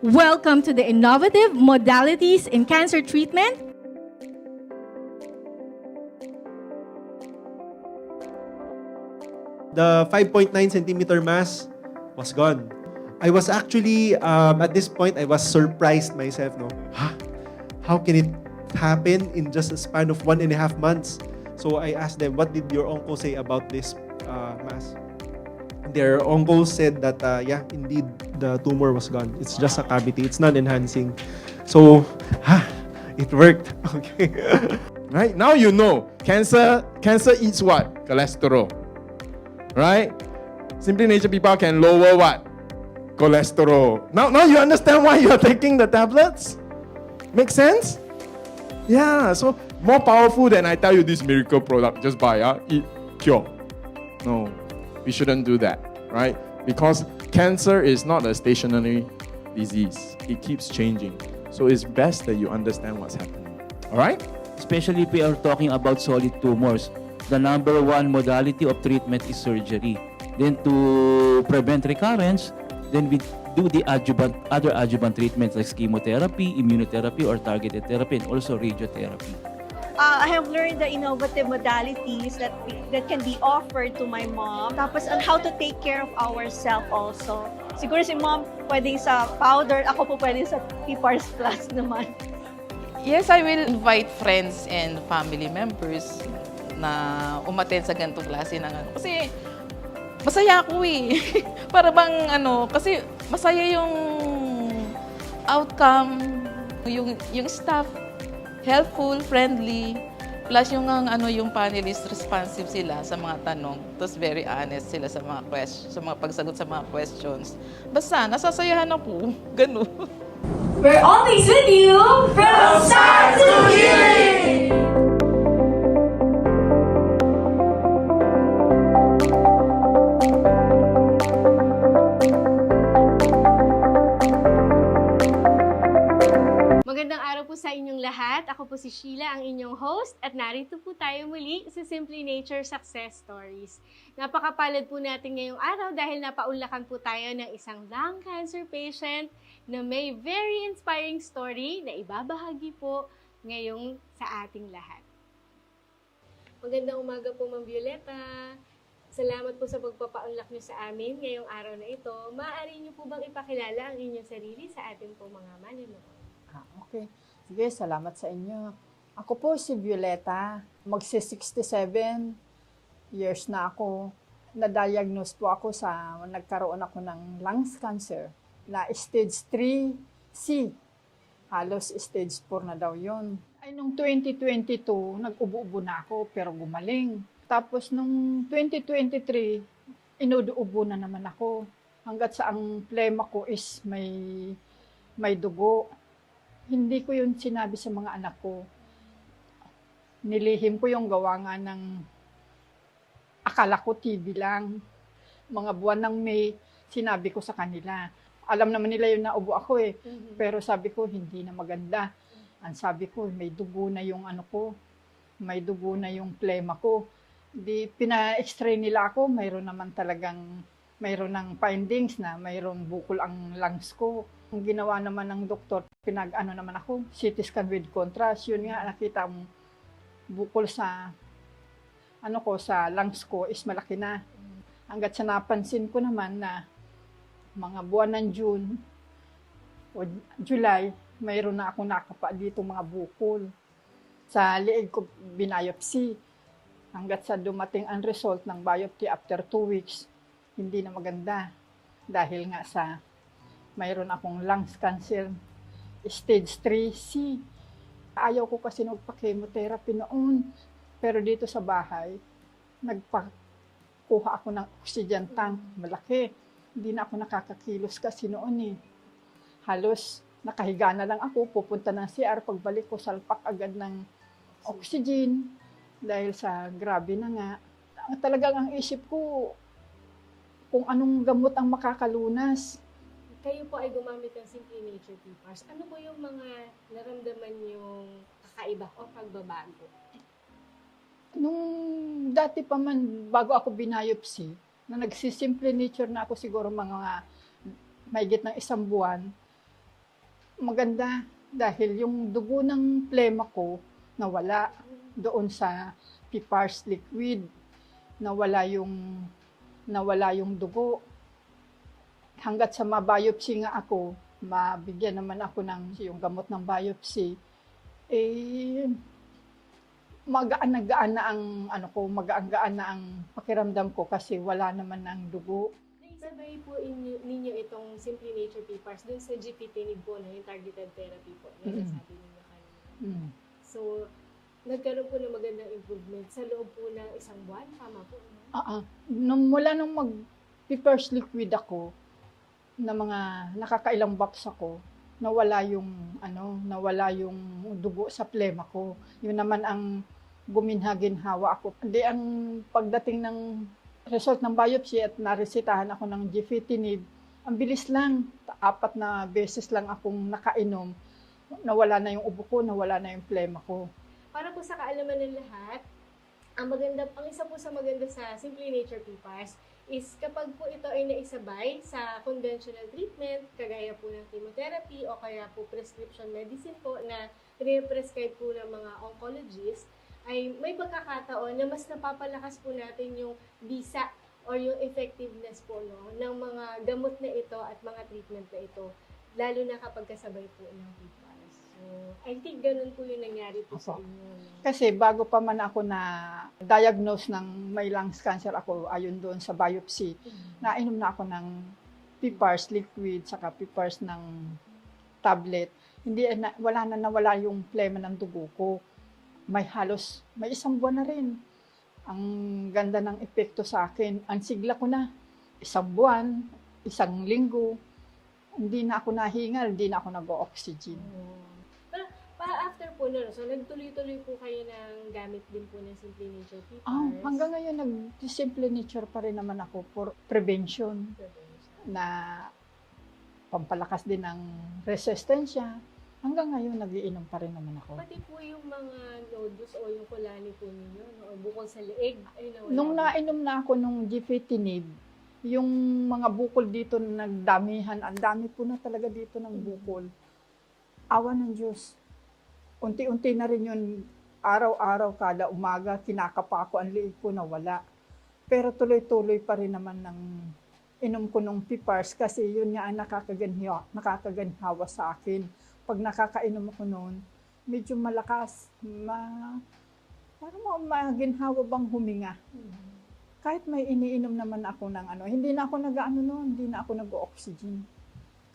Welcome to the innovative modalities in cancer treatment. The 5.9 centimeter mass was gone. I was actually, at this point, I was surprised myself, no? Huh? How can it happen in just a span of 1.5 months? So I asked them, what did your uncle say about this mass? Their uncle said that, yeah, indeed, the tumor was gone. It's just a cavity. It's not enhancing. So, it worked. Okay. Right? Now you know. Cancer eats what? Cholesterol. Right? Simply Nature people can lower what? Cholesterol. Now you understand why you're taking the tablets? Make sense? Yeah, so more powerful than I tell you this miracle product. Just buy, eat, cure. No, we shouldn't do that, right? Because cancer is not a stationary disease. It keeps changing. So it's best that you understand what's happening. All right? Especially if we are talking about solid tumors. The number one modality of treatment is surgery. Then to prevent recurrence, then we do the other adjuvant treatments like chemotherapy, immunotherapy, or targeted therapy, and also radiotherapy. I have learned the innovative modalities that can be offered to my mom. Tapos on how to take care of ourselves also. Siguro si mom pwedeng sa powder, ako po pwedeng sa PPARS Plus naman. Yes, I will invite friends and family members na umattend sa ganitong klase ng ano. Kasi masaya ako eh. Para bang kasi masaya yung outcome, yung staff, helpful, friendly, plus yung yung panelist responsive sila sa mga tanong. Tapos very honest sila sa mga pagsagot sa mga questions. Basta nasasayahan ako. Ganun. We're always with you from start to healing. Magandang araw po sa inyong lahat. Ako po si Ciela, ang inyong host, at narito po tayo muli sa Simply Nature Success Stories. Napakapalad po natin ngayong araw dahil napaunlakan po tayo ng isang lung cancer patient na may very inspiring story na ibabahagi po ngayong sa ating lahat. Magandang umaga po, Ma'am Violeta. Salamat po sa pagpapaunlak niyo sa amin ngayong araw na ito. Maaari niyo po bang ipakilala ang inyong sarili sa ating po mga manunood? Okay. Sige, salamat sa inyo. Ako po si Violeta. Magsi-67 years na ako. Na-diagnose po ako nagkaroon ako ng lungs cancer na stage 3C. Halos stage 4 na daw yun. Ay, nung 2022, nag-ubo-ubo na ako pero gumaling. Tapos nung 2023, inuubo na naman ako. Hanggat sa ang plema ko is may dugo. Hindi ko yun sinabi sa mga anak ko. Nilihim ko yung gawa nga ng akala ko TV lang. Mga buwan ng May, sinabi ko sa kanila. Alam naman nila yun na ubo ako eh. Pero sabi ko, hindi na maganda. Ang sabi ko, may dugo na yung may dugo na yung plema ko. Di pina-x-ray nila ako, mayroon ng findings na mayroon bukol ang lungs ko. Ang ginawa naman ng doktor, naman ako, CT scan with contrast. Yun nga, nakita mo, bukol sa sa lungs ko is malaki na. Hanggat sa napansin ko naman na mga buwan ng June o July, mayroon na ako nakapa dito mga bukol. Sa liig ko binayopsy. Hanggat sa dumating ang result ng biopsy after 2 weeks, hindi na maganda. Dahil nga sa mayroon akong lungs cancer, stage 3C. Ayaw ko kasi nagpa-chemotherapy noon. Pero dito sa bahay, nagpakuha ako ng oxygen tank. Malaki. Hindi na ako nakakakilos kasi noon eh. Halos nakahiga na lang ako, pupunta ng CR, pagbalik ko, salpak agad ng oxygen. Dahil sa grabe na nga. Talagang ang isip ko, kung anong gamot ang makakalunas. Kayo po ay gumamit ng Simply Nature PPARS. Ano po yung mga naramdaman yung kakaiba o pagbabago? Nung dati pa man, bago ako binayopsy, na nagsisimple nature na ako siguro mga mahigit ng 1 buwan, maganda dahil yung dugo ng plema ko nawala doon sa PPARS liquid. Nawala yung dugo. Hanggat sa ma-biopsy nga ako, mabigyan naman ako ng yung gamot ng biopsy, magaan-gaan na ang magaan-gaan na ang pakiramdam ko kasi wala naman ng dugo. Naisabay po ninyo itong Simply Nature PPARS dun sa GPT po na yung targeted therapy po na nasabi ninyo kanina. So, nagkaroon po ng magandang improvement sa loob po ng isang buwan, tama po? Mula nung mag-PPARS liquid ako, na mga nakakailang box ako, nawala yung dugo sa plema ko. Yun naman ang guminha-ginhawa ako. Hindi, ang pagdating ng result ng biopsy at naresetahan ako ng gefitinib, ang bilis lang. 4 na beses lang akong nakainom, nawala na yung ubo ko, nawala na yung plema ko. Para po sa kaalaman ng lahat, ang isa po sa maganda sa Simply Nature PPARS is kapag po ito ay naisabay sa conventional treatment, kagaya po ng chemotherapy o kaya po prescription medicine po na re-prescribe po ng mga oncologist, ay may pagkakataon na mas napapalakas po natin yung bisa or yung effectiveness po ng mga gamot na ito at mga treatment na ito, lalo na kapag kasabay po ng PPARS. So, I think ganun po yung nangyari po sa inyo. Kasi bago pa man ako na diagnose ng may lungs cancer ako, ayon doon sa biopsy, nainom na ako ng PPARS liquid saka PPARS ng tablet. Nawala yung plema ng dugo ko. May 1 buwan na rin. Ang ganda ng epekto sa akin. Ang sigla ko na, 1 buwan, 1 linggo, hindi na ako nahingal, hindi na ako nag-o-oxygen. After po nun, so nagtuloy-tuloy po kayo ng gamit din po ng Simply Nature PPARS? Hanggang ngayon, nag-Simply Nature pa rin naman ako for prevention na pampalakas din ng resistensya. Hanggang ngayon, nag-iinom pa rin naman ako. Pati po yung mga nodules o yung kulani po ninyo, o bukol sa leeg, ay nawala. Nung nainom na ako nung gefitinib, yung mga bukol dito na nagdamihan, ang dami po na talaga dito ng bukol. Awa ng Diyos. Unti-unti na rin yun, araw-araw, kada umaga, kinakapa ko ang liig ko na wala. Pero tuloy-tuloy pa rin naman ng inom ko nung PPARS kasi yun nga ang nakakaganhawa sa akin. Pag nakakainom ako noon, medyo malakas, parang maginhawa bang huminga. Kahit may iniinom naman ako ng hindi na ako hindi na ako nag-oxygen.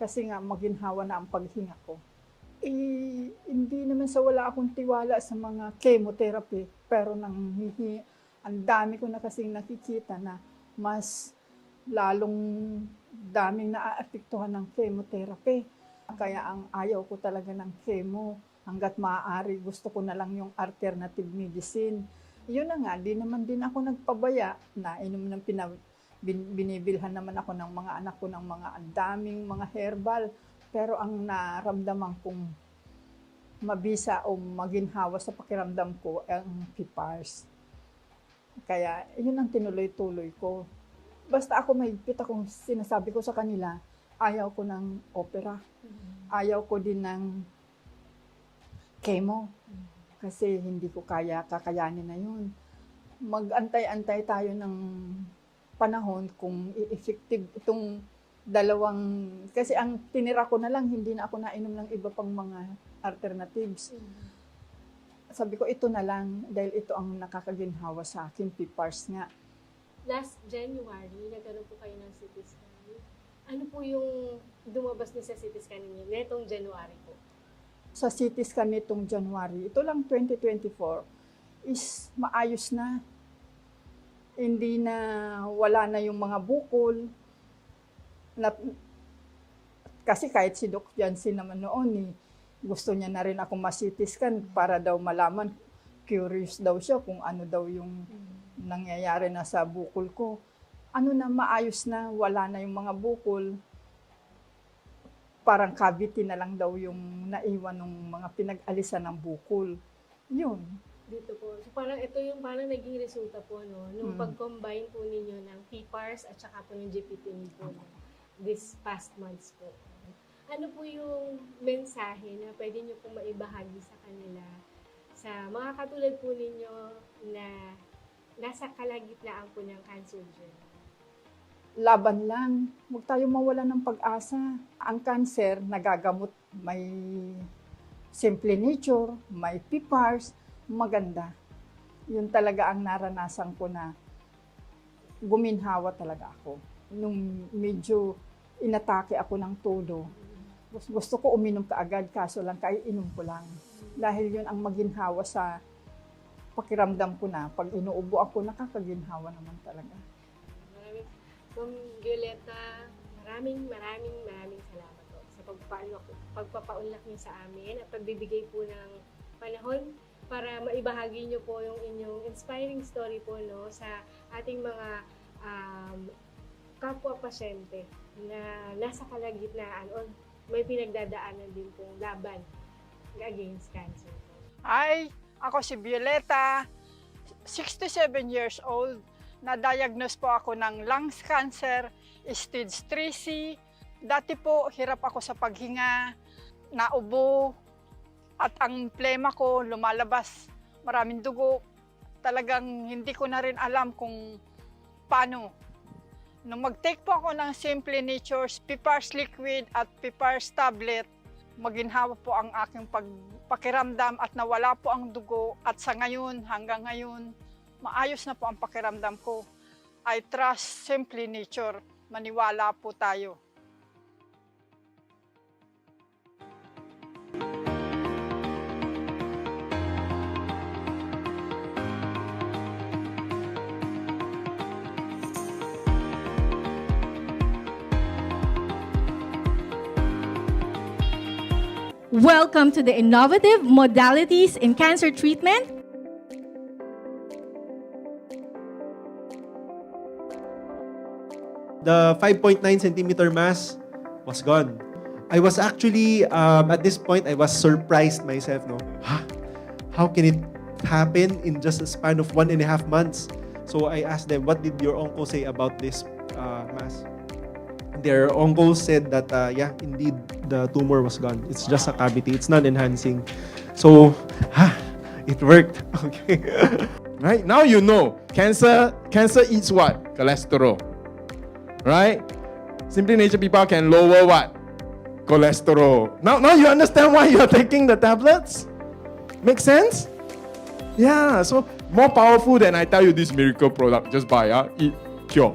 Kasi nga maginhawa na ang paghinga ko. Hindi naman sa wala akong tiwala sa mga chemotherapy, pero ang dami ko na kasing nakikita na mas lalong daming naaapektuhan ng chemotherapy. Kaya ang ayaw ko talaga ng chemo, hanggat maaari gusto ko na lang yung alternative medicine. Yun na nga, di naman din ako nagpabaya na binibilhan naman ako ng mga anak ko ng mga daming mga herbal. Pero ang naramdaman kong mabisa o maginhawa sa pakiramdam ko ang PPARS. Kaya yun ang tinuloy-tuloy ko. Basta ako mahigpit akong sinasabi ko sa kanila, ayaw ko ng opera. Ayaw ko din ng chemo. Kasi hindi ko kakayanin na yun. Mag-antay-antay tayo ng panahon kung i-effective itong kasi ang tinira ko na lang, hindi na ako nainom ng iba pang mga alternatives. Sabi ko, ito na lang, dahil ito ang nakakaginhawa sa akin, PPARS nga. Last January, nagkaroon po kayo ng CT scan. Ano po yung dumabas niyo sa CT scan niyo netong January po? Sa CT scan nitong January, ito lang 2024, is maayos na. Hindi na, wala na yung mga bukol. Kasi kahit si Doc Jansen naman noon, gusto niya na rin ako ma-CT scan para daw malaman, curious daw siya kung ano daw yung nangyayari na sa bukol ko. Maayos na, wala na yung mga bukol. Parang cavity na lang daw yung naiwan ng mga pinag-alisan ng bukol. Yun. Dito po. So parang ito yung parang naging resulta po, nung pag-combine po ninyo ng PPARS at saka po ng GPT po this past months po. Ano po yung mensahe na pwede nyo pong maibahagi sa kanila, sa mga katulad po ninyo na nasa kalagitnaan po ng cancer journey? Laban lang. Huwag tayong mawala ng pag-asa. Ang cancer, nagagamot. May Simple Nature, may PPARS, maganda. Yun talaga ang naranasan ko na guminhawa talaga ako. Nung medyo inatake ako ng todo, gusto ko uminom kaagad, kaso lang kaiinom ko lang. Dahil yun ang maginhawa sa pakiramdam ko na. Pag inuubo ako, nakakaginhawa naman talaga. Ma'am Violeta, maraming salamat po sa pagpapaunlak niyo sa amin at pagbibigay po ng panahon para maibahagi niyo po yung inyong inspiring story po, no, sa ating mga kapwa-pasyente na nasa kalagitnaan o may pinagdadaanan din pong laban against cancer. Ay, ako si Violeta, 67 years old. Na-diagnose po ako ng lungs cancer, stage 3C. Dati po, hirap ako sa paghinga, naubo, at ang plema ko lumalabas, maraming dugo. Talagang hindi ko na rin alam kung paano. Nung mag-take po ako ng Simple Nature's PPARS liquid at PPARS tablet, maginhawa po ang aking pakiramdam at nawala po ang dugo. At sa ngayon, hanggang ngayon, maayos na po ang pakiramdam ko. I trust Simple Nature. Maniwala po tayo. Welcome to the innovative modalities in cancer treatment. The 5.9 centimeter mass was gone. I was actually, at this point, I was surprised myself, no? How can it happen in just a span of 1.5 months? So I asked them, what did your uncle say about this mass? Their uncle said that, yeah, indeed, the tumor was gone. It's just a cavity. It's non-enhancing. So, it worked. Okay. Right? Now you know. Cancer eats what? Cholesterol. Right? Simply Nature people can lower what? Cholesterol. Now you understand why you're taking the tablets? Make sense? Yeah, so more powerful than I tell you this miracle product. Just buy, eat, cure.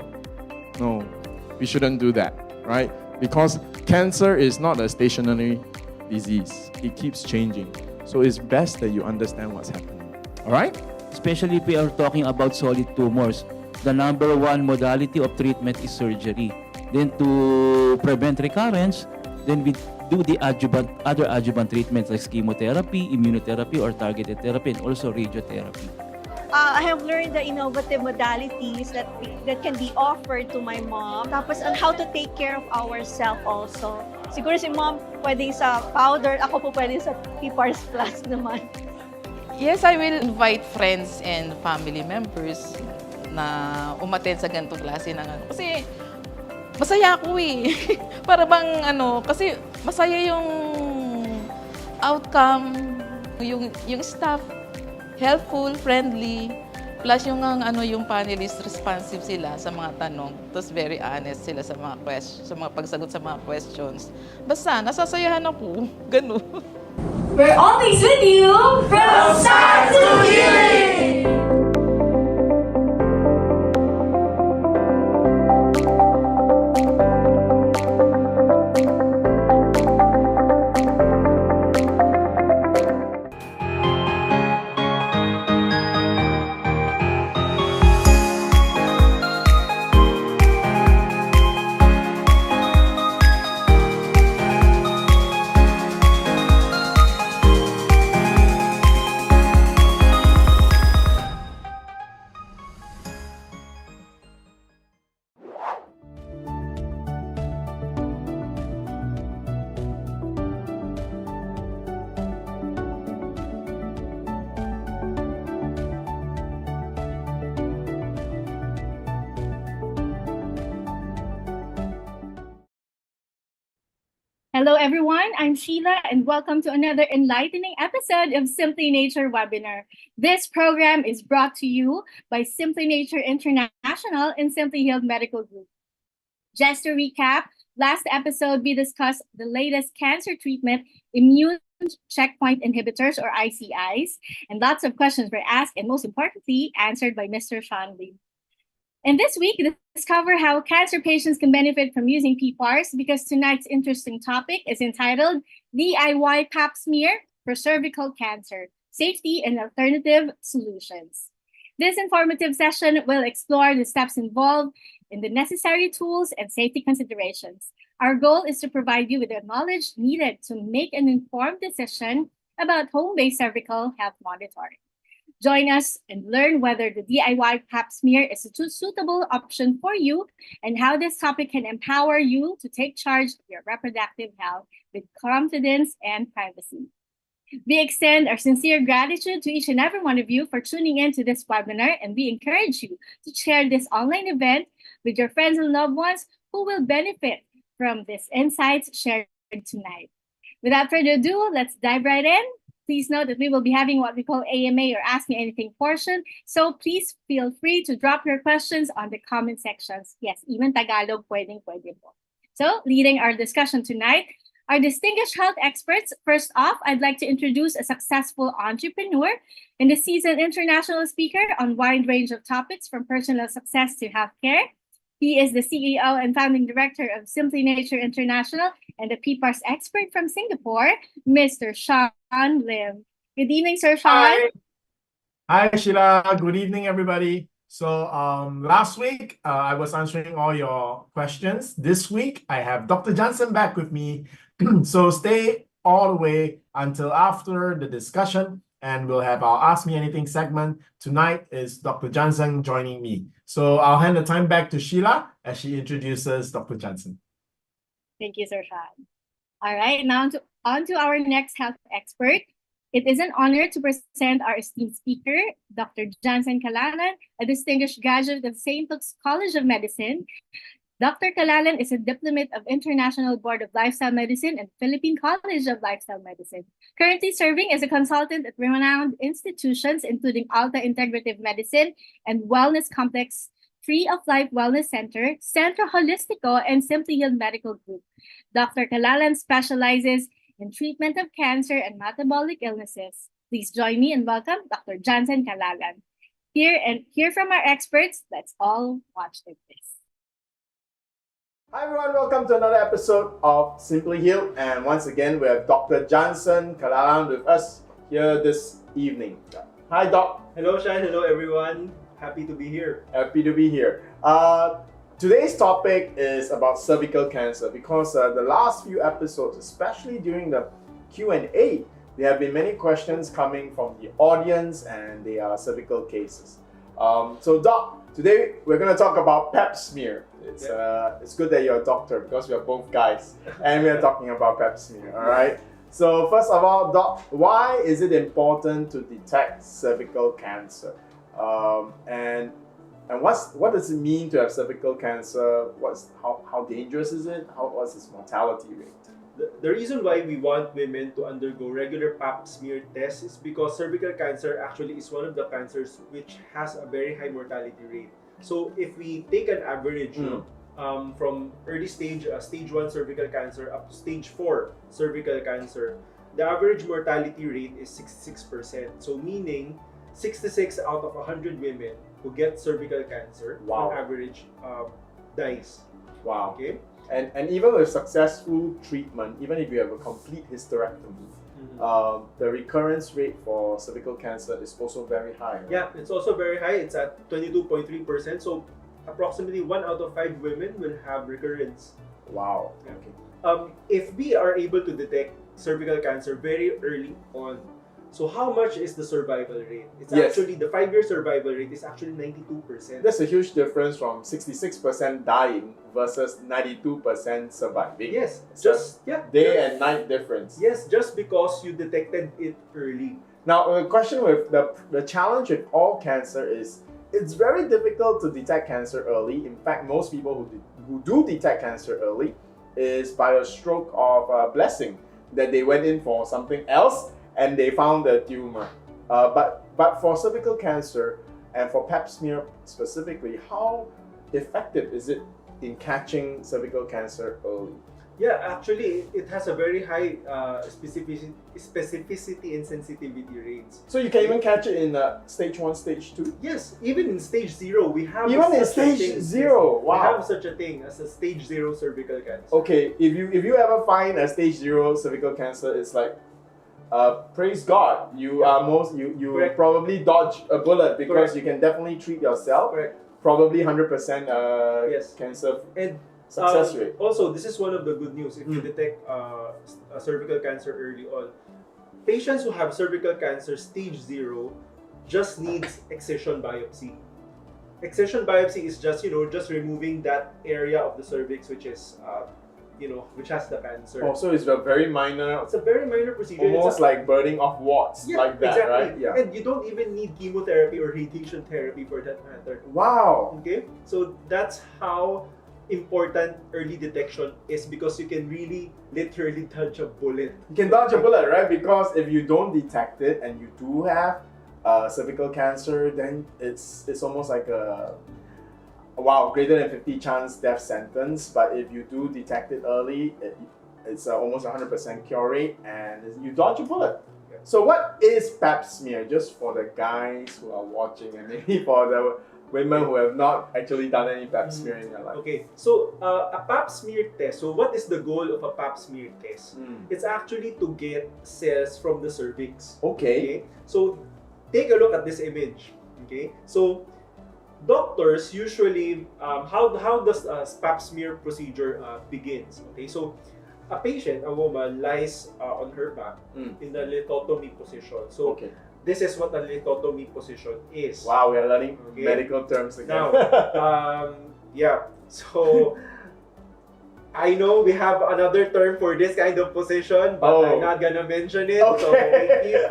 No, we shouldn't do that, right? Because cancer is not a stationary disease. It keeps changing. So it's best that you understand what's happening. All right? Especially if we are talking about solid tumors, the number one modality of treatment is surgery. Then to prevent recurrence, then we do the other adjuvant treatments like chemotherapy, immunotherapy, or targeted therapy, and also radiotherapy. I have learned the innovative modalities that can be offered to my mom. Tapos on how to take care of ourselves also. Siguro si mom pwede sa powder, ako po pwede sa PPARS Plus naman. Yes, I will invite friends and family members na umattend sa ganitong klase ng ano. Kasi masaya ako eh. Para bang ano, kasi masaya yung outcome, yung staff, helpful, friendly, plus yung yung panelist responsive sila sa mga tanong. Tapos very honest sila sa mga pagsagot sa mga questions. Basta nasasayahan ako, ganun. We're always with you from start to healing. Hello, everyone. I'm Sheila, and welcome to another enlightening episode of Simply Nature webinar. This program is brought to you by Simply Nature International and Simply Healed Medical Group. Just to recap, last episode we discussed the latest cancer treatment, immune checkpoint inhibitors or ICIs, and lots of questions were asked and most importantly answered by Mr. Shyan Lim. And this week, we discover how cancer patients can benefit from using PPARS because tonight's interesting topic is entitled DIY PAP Smear for Cervical Cancer, Safety and Alternative Solutions. This informative session will explore the steps involved in the necessary tools and safety considerations. Our goal is to provide you with the knowledge needed to make an informed decision about home-based cervical health monitoring. Join us and learn whether the DIY PAP smear is a suitable option for you and how this topic can empower you to take charge of your reproductive health with confidence and privacy. We extend our sincere gratitude to each and every one of you for tuning in to this webinar, and we encourage you to share this online event with your friends and loved ones who will benefit from these insights shared tonight. Without further ado, let's dive right in. Please note that we will be having what we call AMA or Ask Me Anything portion. So please feel free to drop your questions on the comment sections. Yes, even Tagalog, pwede po. So leading our discussion tonight, our distinguished health experts. First off, I'd like to introduce a successful entrepreneur and a seasoned international speaker on a wide range of topics from personal success to healthcare. He is the CEO and founding director of Simply Nature International and a PPARS expert from Singapore, Mr. Shyan Lim. Good evening, Sir Shyan. Hi, Sheila. Good evening, everybody. So last week, I was answering all your questions. This week, I have Dr. Jansen back with me. So stay all the way until after the discussion, and we'll have our Ask Me Anything segment. Tonight is Dr. Jansen joining me. So I'll hand the time back to Sheila as she introduces Dr. Jansen. Thank you, Sir Shyan. All right, now on to our next health expert. It is an honor to present our esteemed speaker, Dr. Jansen Calalan, a distinguished graduate of St. Luke's College of Medicine. Dr. Calalan is a diplomate of International Board of Lifestyle Medicine and Philippine College of Lifestyle Medicine, currently serving as a consultant at renowned institutions including Alta Integrative Medicine and Wellness Complex, Tree of Life Wellness Center, Centro Holistico, and Simply Healed Medical Group. Dr. Calalan specializes in treatment of cancer and metabolic illnesses. Please join me and welcome Dr. Jansen Calalan. Hear from our experts. Let's all watch this. Hi everyone, welcome to another episode of Simply Healed, and once again we have Dr. Jansen Calalan with us here this evening. Hi Doc. Hello, Shyan. Hello, everyone. Happy to be here. Happy to be here. Today's topic is about cervical cancer because the last few episodes, especially during the Q&A, there have been many questions coming from the audience and they are cervical cases. So Doc, today we're going to talk about PAP smear. It's good that you're a doctor because we are both guys and we are talking about PAP smear, all right? So first of all, Doc, why is it important to detect cervical cancer? And what does it mean to have cervical cancer? How dangerous is it? What's its mortality rate? The reason why we want women to undergo regular PAP smear tests is because cervical cancer actually is one of the cancers which has a very high mortality rate. So if we take an average from early stage 1 cervical cancer up to stage 4 cervical cancer, the average mortality rate is 66%. So meaning 66 out of 100 women who get cervical cancer on average dies. Wow. Okay. And even with successful treatment, even if you have a complete hysterectomy, the recurrence rate for cervical cancer is also very high. Right? Yeah, it's also very high. It's at 22.3%. So approximately 1 out of 5 women will have recurrence. Wow. Yeah. Okay. If we are able to detect cervical cancer very early on, so how much is the survival rate? It's actually, the 5-year survival rate is actually 92%. That's a huge difference from 66% dying versus 92% surviving. Yes, day and night difference. Yes, just because you detected it early. Now, the question with the challenge with all cancer is it's very difficult to detect cancer early. In fact, most people who do detect cancer early is by a stroke of blessing that they went in for something else and they found the tumor. But for cervical cancer and for PAP smear specifically, how effective is it in catching cervical cancer early? Yeah, actually, it has a very high specificity and sensitivity rates. So you can even catch it in stage 1, stage 2? Yes, even in stage 0, we have Even in such a stage thing. 0, We wow. have such a thing as a stage 0 cervical cancer. Okay, if you ever find a stage 0 cervical cancer, it's like, praise God, you Correct. probably dodge a bullet because Correct. you can definitely treat yourself. Correct. Probably 100% Yes. cancer And success rate. also, this is one of the good news if you detect cervical cancer early on. Patients who have cervical cancer stage 0 just needs excision biopsy. Excision biopsy is just removing that area of the cervix which is which has the cancer. Oh, so it's a very minor, It's a very minor procedure. almost like burning off warts, Yeah, like that, exactly. right? Yeah. And you don't even need chemotherapy or radiation therapy for that matter. Wow. Okay, so that's how important early detection is, because you can really literally dodge a bullet. You can dodge a bullet, right? Because if you don't detect it and you do have cervical cancer, then it's almost like a greater than 50 chance death sentence. But if you do detect it early, it's almost 100% cure rate, and you dodge a bullet. Yeah. So what is PAP smear? Just for the guys who are watching, and maybe for the women who have not actually done any PAP smear in their life. Okay, so a PAP smear test. So what is the goal of a PAP smear test? It's actually to get cells from the cervix. Okay. So take a look at this image. Okay, so doctors usually how does a PAP smear procedure begins? Okay, so a patient, a woman, lies on her back in the lithotomy position. So Okay. this is what a lithotomy position is. Wow, we are learning Okay. medical terms again. Now, yeah. So I know we have another term for this kind of position, but Oh. I'm not gonna mention it. Okay.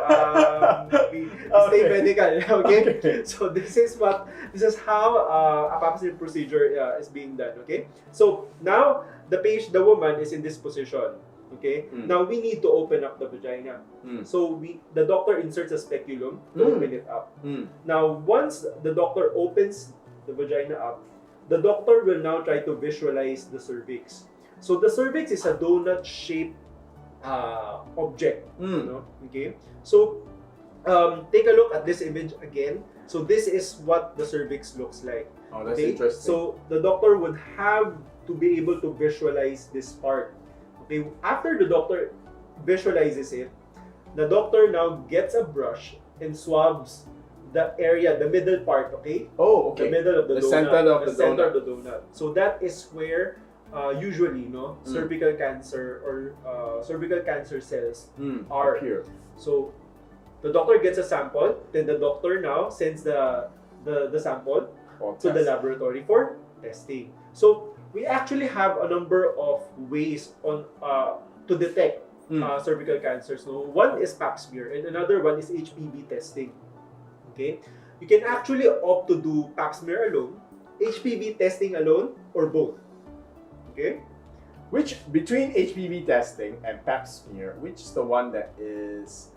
So we stay Okay. medical. Okay? Okay. So this is how a PAP smear procedure is being done. Okay. So now the woman is in this position. Okay. Now we need to open up the vagina. So the doctor inserts a speculum to open it up. Now once the doctor opens the vagina up, the doctor will now try to visualize the cervix. So the cervix is a donut-shaped object. Okay. So take a look at this image again. So this is what the cervix looks like. Oh, that's Okay. interesting. So the doctor would have to be able to visualize this part. Okay. After the doctor visualizes it, the doctor now gets a brush and swabs the area, the middle part. Okay. Oh, okay. The middle of the donut. center of the center donut. of the donut. So that is where usually cervical cancer or cervical cancer cells are. Here. So the doctor gets a sample, then the doctor now sends the sample For to the test. laboratory for testing. So we actually have a number of ways on to detect cervical cancer. So one is PAP smear and another one is HPV testing. Okay, you can actually opt to do PAP smear alone, HPV testing alone, or both. Okay. Which, between HPV testing and PAP smear, which is the one that is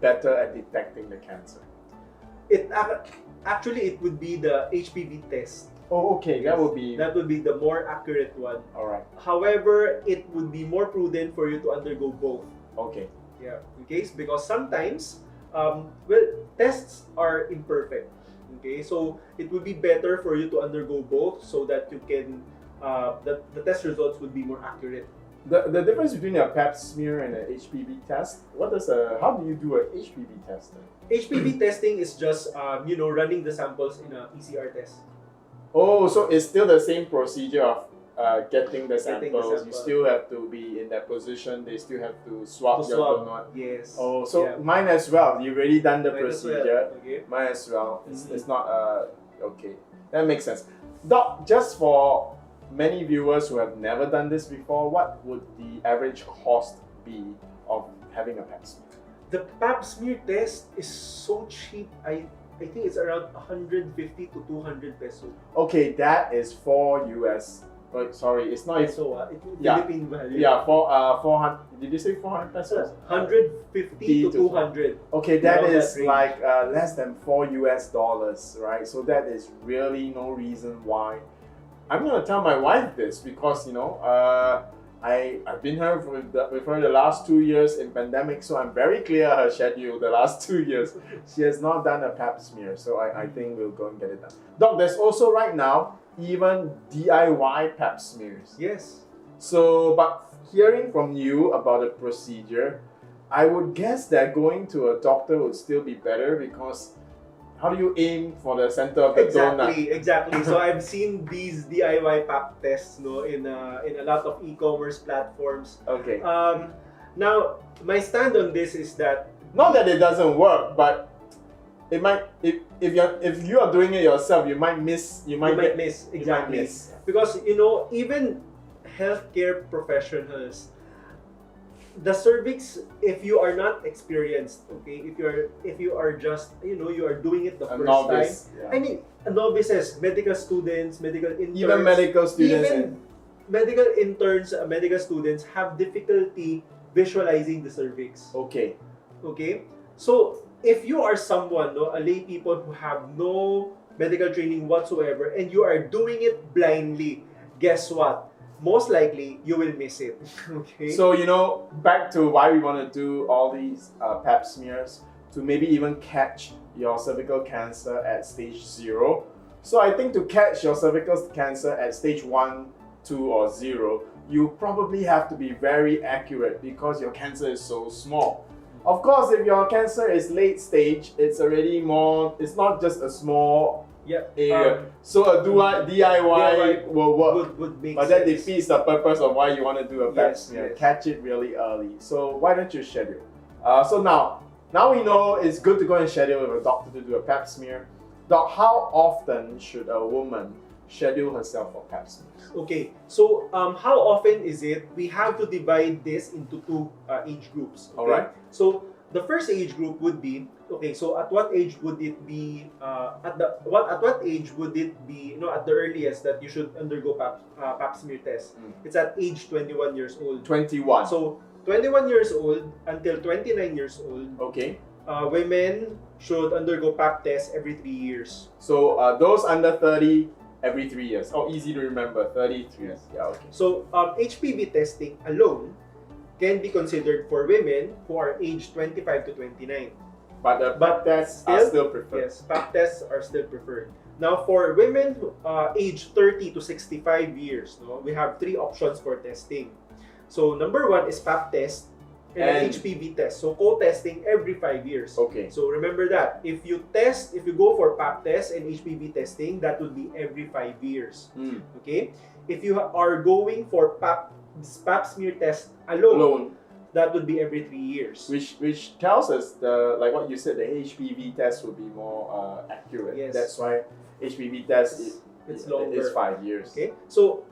better at detecting the cancer? It actually it would be the HPV test. Oh, okay. That would be That would be the more accurate one. all right. However, it would be more prudent for you to undergo both. Okay. Yeah. Okay. Because sometimes, tests are imperfect. Okay. So it would be better for you to undergo both so that you can, the test results would be more accurate. The difference between a PAP smear and an HPV test. How do you do a HPV test then? HPV testing is just, running the samples in a PCR test. Oh, so it's still the same procedure of getting the Getting the samples. You sample. still have to be in that position. They still have to swab To your swab. donut. Yes. Oh, so Yeah. mine as well. You've already done the Might as well, procedure. okay. Mine as well. It's not okay. That makes sense. Doc, just for many viewers who have never done this before, what would the average cost be of having a PAP smear? The PAP smear test is so cheap. I think it's around 150 to 200 pesos. Okay, that is $4 Wait, sorry, it's not. So it Yeah. Philippine value. Yeah, 400. Did you say 400 pesos? 150 to 200. Okay, that Around is that range. like less than $4, right? So that is really no reason why. I'm gonna tell my wife this because I've been here with her the last 2 years in pandemic, so I'm very clear her schedule the last 2 years. She has not done a PAP smear, so I think we'll go and get it done. Doc, there's also right now even DIY PAP smears. Yes. So, but hearing from you about the procedure, I would guess that going to a doctor would still be better because how do you aim for the center of the donut? Exactly. So I've seen these DIY PAP tests, in a lot of e-commerce platforms. Okay. Now my stand on this is that Not that it doesn't work, but it might if you are doing it yourself, you might miss. You might miss you might exactly miss. because even healthcare professionals, the cervix, if you are not experienced, okay, if you are just you are doing it the A first novice. time. Yeah. I mean, novices, medical students, medical interns, Even medical students even and medical interns, medical students have difficulty visualizing the cervix. okay. Okay, so if you are someone, a lay people who have no medical training whatsoever, and you are doing it blindly, guess what? Most likely you will miss it. Okay. So back to why we want to do all these PAP smears to maybe even catch your cervical cancer at stage 0. So I think to catch your cervical cancer at stage 1, 2, or 0, you probably have to be very accurate because your cancer is so small. Of course, if your cancer is late stage, it's already more. It's not just a small area. So a DIY will work. would make But that sense. defeats the purpose of why you want to do a PAP Yes, smear. yes. Catch it really early. So why don't you schedule? So now we know it's good to go and schedule with a doctor to do a PAP smear. Doc, how often should a woman schedule herself for PAP smears? Okay, so how often is it? We have to divide this into 2 age groups. Okay? Alright. So the first age group would be So at what age would it be? At what age would it be? At the earliest that you should undergo PAP smear test. It's at age 21 years old. 21. So 21 years old until 29 years old. Okay. Women should undergo PAP test every 3 years. So those under 30 every 3 years. Oh, easy to remember. 33 years. Yeah. Okay. So HPV testing alone can be considered for women who are aged 25 to 29. But the PAP tests are still preferred. Yes, PAP tests are still preferred. Now, for women aged 30 to 65 years, we have 3 options for testing. So number 1 is PAP test and HPV test. So co-testing every 5 years. Okay. So remember that if you go for PAP test and HPV testing, that would be every 5 years. Okay. If you are going for PAP smear test alone, that would be every 3 years. Which tells us like what you said, the HPV test would be more accurate. Yes. That's why HPV test it's longer. is 5 years. Okay. So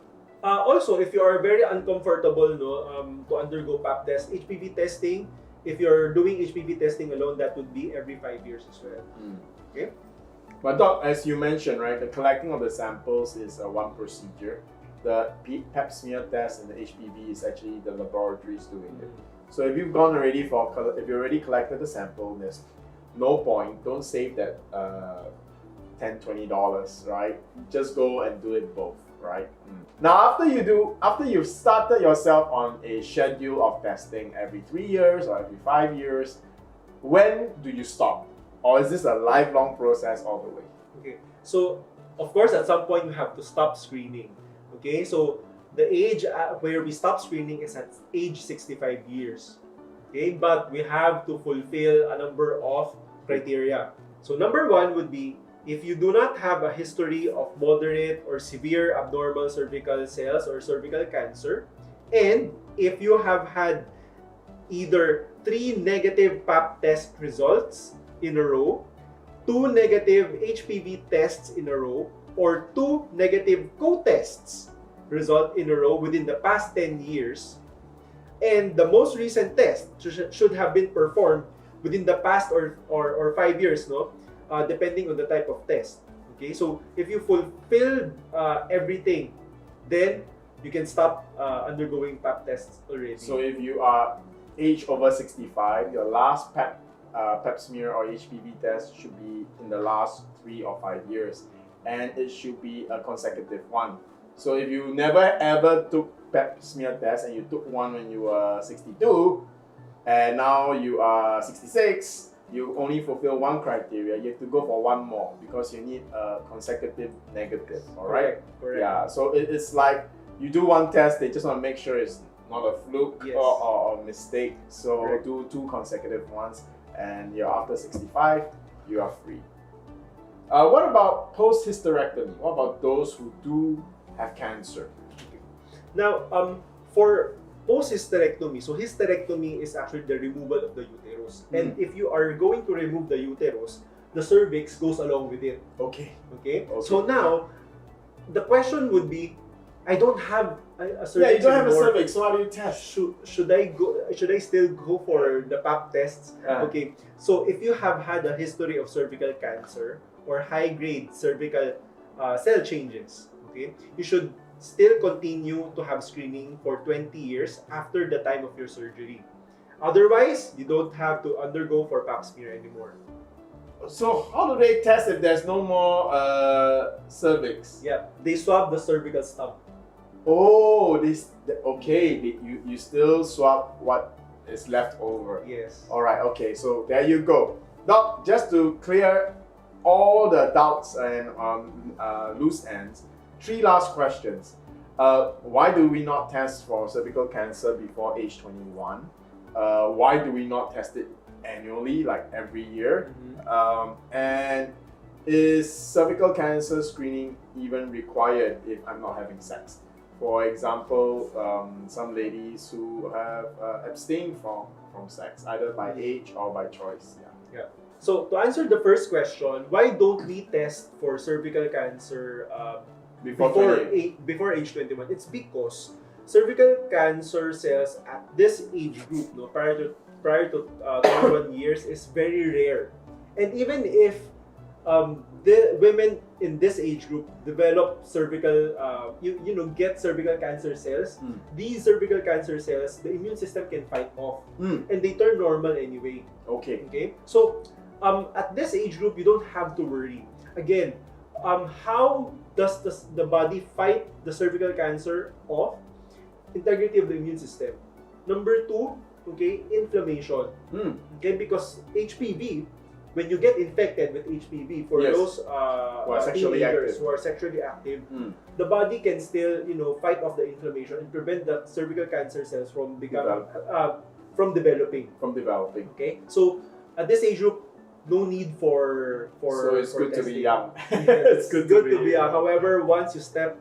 also, if you are very uncomfortable to undergo PAP test, HPV testing, if you're doing HPV testing alone, that would be every 5 years as well. Okay. But Doc, as you mentioned, right, the collecting of the samples is one procedure. The PAP smear test and the HPV is actually the laboratories doing it. So if you've gone already if you already collected the sample, there's no point. Don't save that $10-20, right? Just go and do it both, right? Now after you've started yourself on a schedule of testing every 3 years or every 5 years, when do you stop? Or is this a lifelong process all the way? Okay. So of course at some point you have to stop screening. Okay, so the age where we stop screening is at age 65 years. Okay, but we have to fulfill a number of criteria. So number 1 would be if you do not have a history of moderate or severe abnormal cervical cells or cervical cancer, and if you have had either 3 negative PAP test results in a row, 2 negative HPV tests in a row, or 2 negative co-tests result in a row within the past 10 years, and the most recent test should have been performed within the past or 5 years, depending on the type of test. Okay, so if you fulfill everything then you can stop undergoing PAP tests already. So if you are age over 65, your last PAP smear or HPV test should be in the last 3 or 5 years, and it should be a consecutive one. So if you never ever took PAP smear test and you took one when you were 62, and now you are 66, you only fulfill one criteria. You have to go for one more because you need a consecutive negative. All right. Correct. Yeah. So it's like you do one test, they just want to make sure it's not a fluke Yes. or a mistake. So Correct. do 2 consecutive ones, and you're after 65, you are free. What about post-hysterectomy? What about those who do have cancer? Now, for post-hysterectomy, so hysterectomy is actually the removal of the uterus. And if you are going to remove the uterus, the cervix goes along with it. Okay. Okay? So now, the question would be, I don't have a cervix Yeah, you don't have a anymore. cervix, so how do you test? Should I go? Should I still go for the PAP tests? Okay. So if you have had a history of cervical cancer or high-grade cervical cell changes, okay, you should still continue to have screening for 20 years after the time of your surgery. Otherwise, you don't have to undergo for PAP smear anymore. So how do they test if there's no more cervix? Yeah, they swab the cervical stump. Oh, you still swap what is left over. Yes. All right, okay, so there you go. Now, just to clear all the doubts and loose ends, 3 last questions. Why do we not test for cervical cancer before age 21? Why do we not test it annually, like every year? And is cervical cancer screening even required if I'm not having sex? For example, some ladies who have abstained from sex, either by age or by choice. Yeah. So to answer the first question, why don't we test for cervical cancer before age 21? It's because cervical cancer cells at this age group, no, prior to 21 years, is very rare. And even if the women in this age group develop cervical, get cervical cancer cells, these cervical cancer cells, the immune system can fight off, and they turn normal anyway. Okay. So at this age group, you don't have to worry. Again, how does the body fight the cervical cancer off? Integrity of the immune system. Number 2, okay, inflammation. Okay, because HPV, when you get infected with HPV, for those who are sexually active, the body can still, fight off the inflammation and prevent the cervical cancer cells from developing. Okay, so at this age group, no need for so it's for good testing. to be young. It's good to be young. However, once you step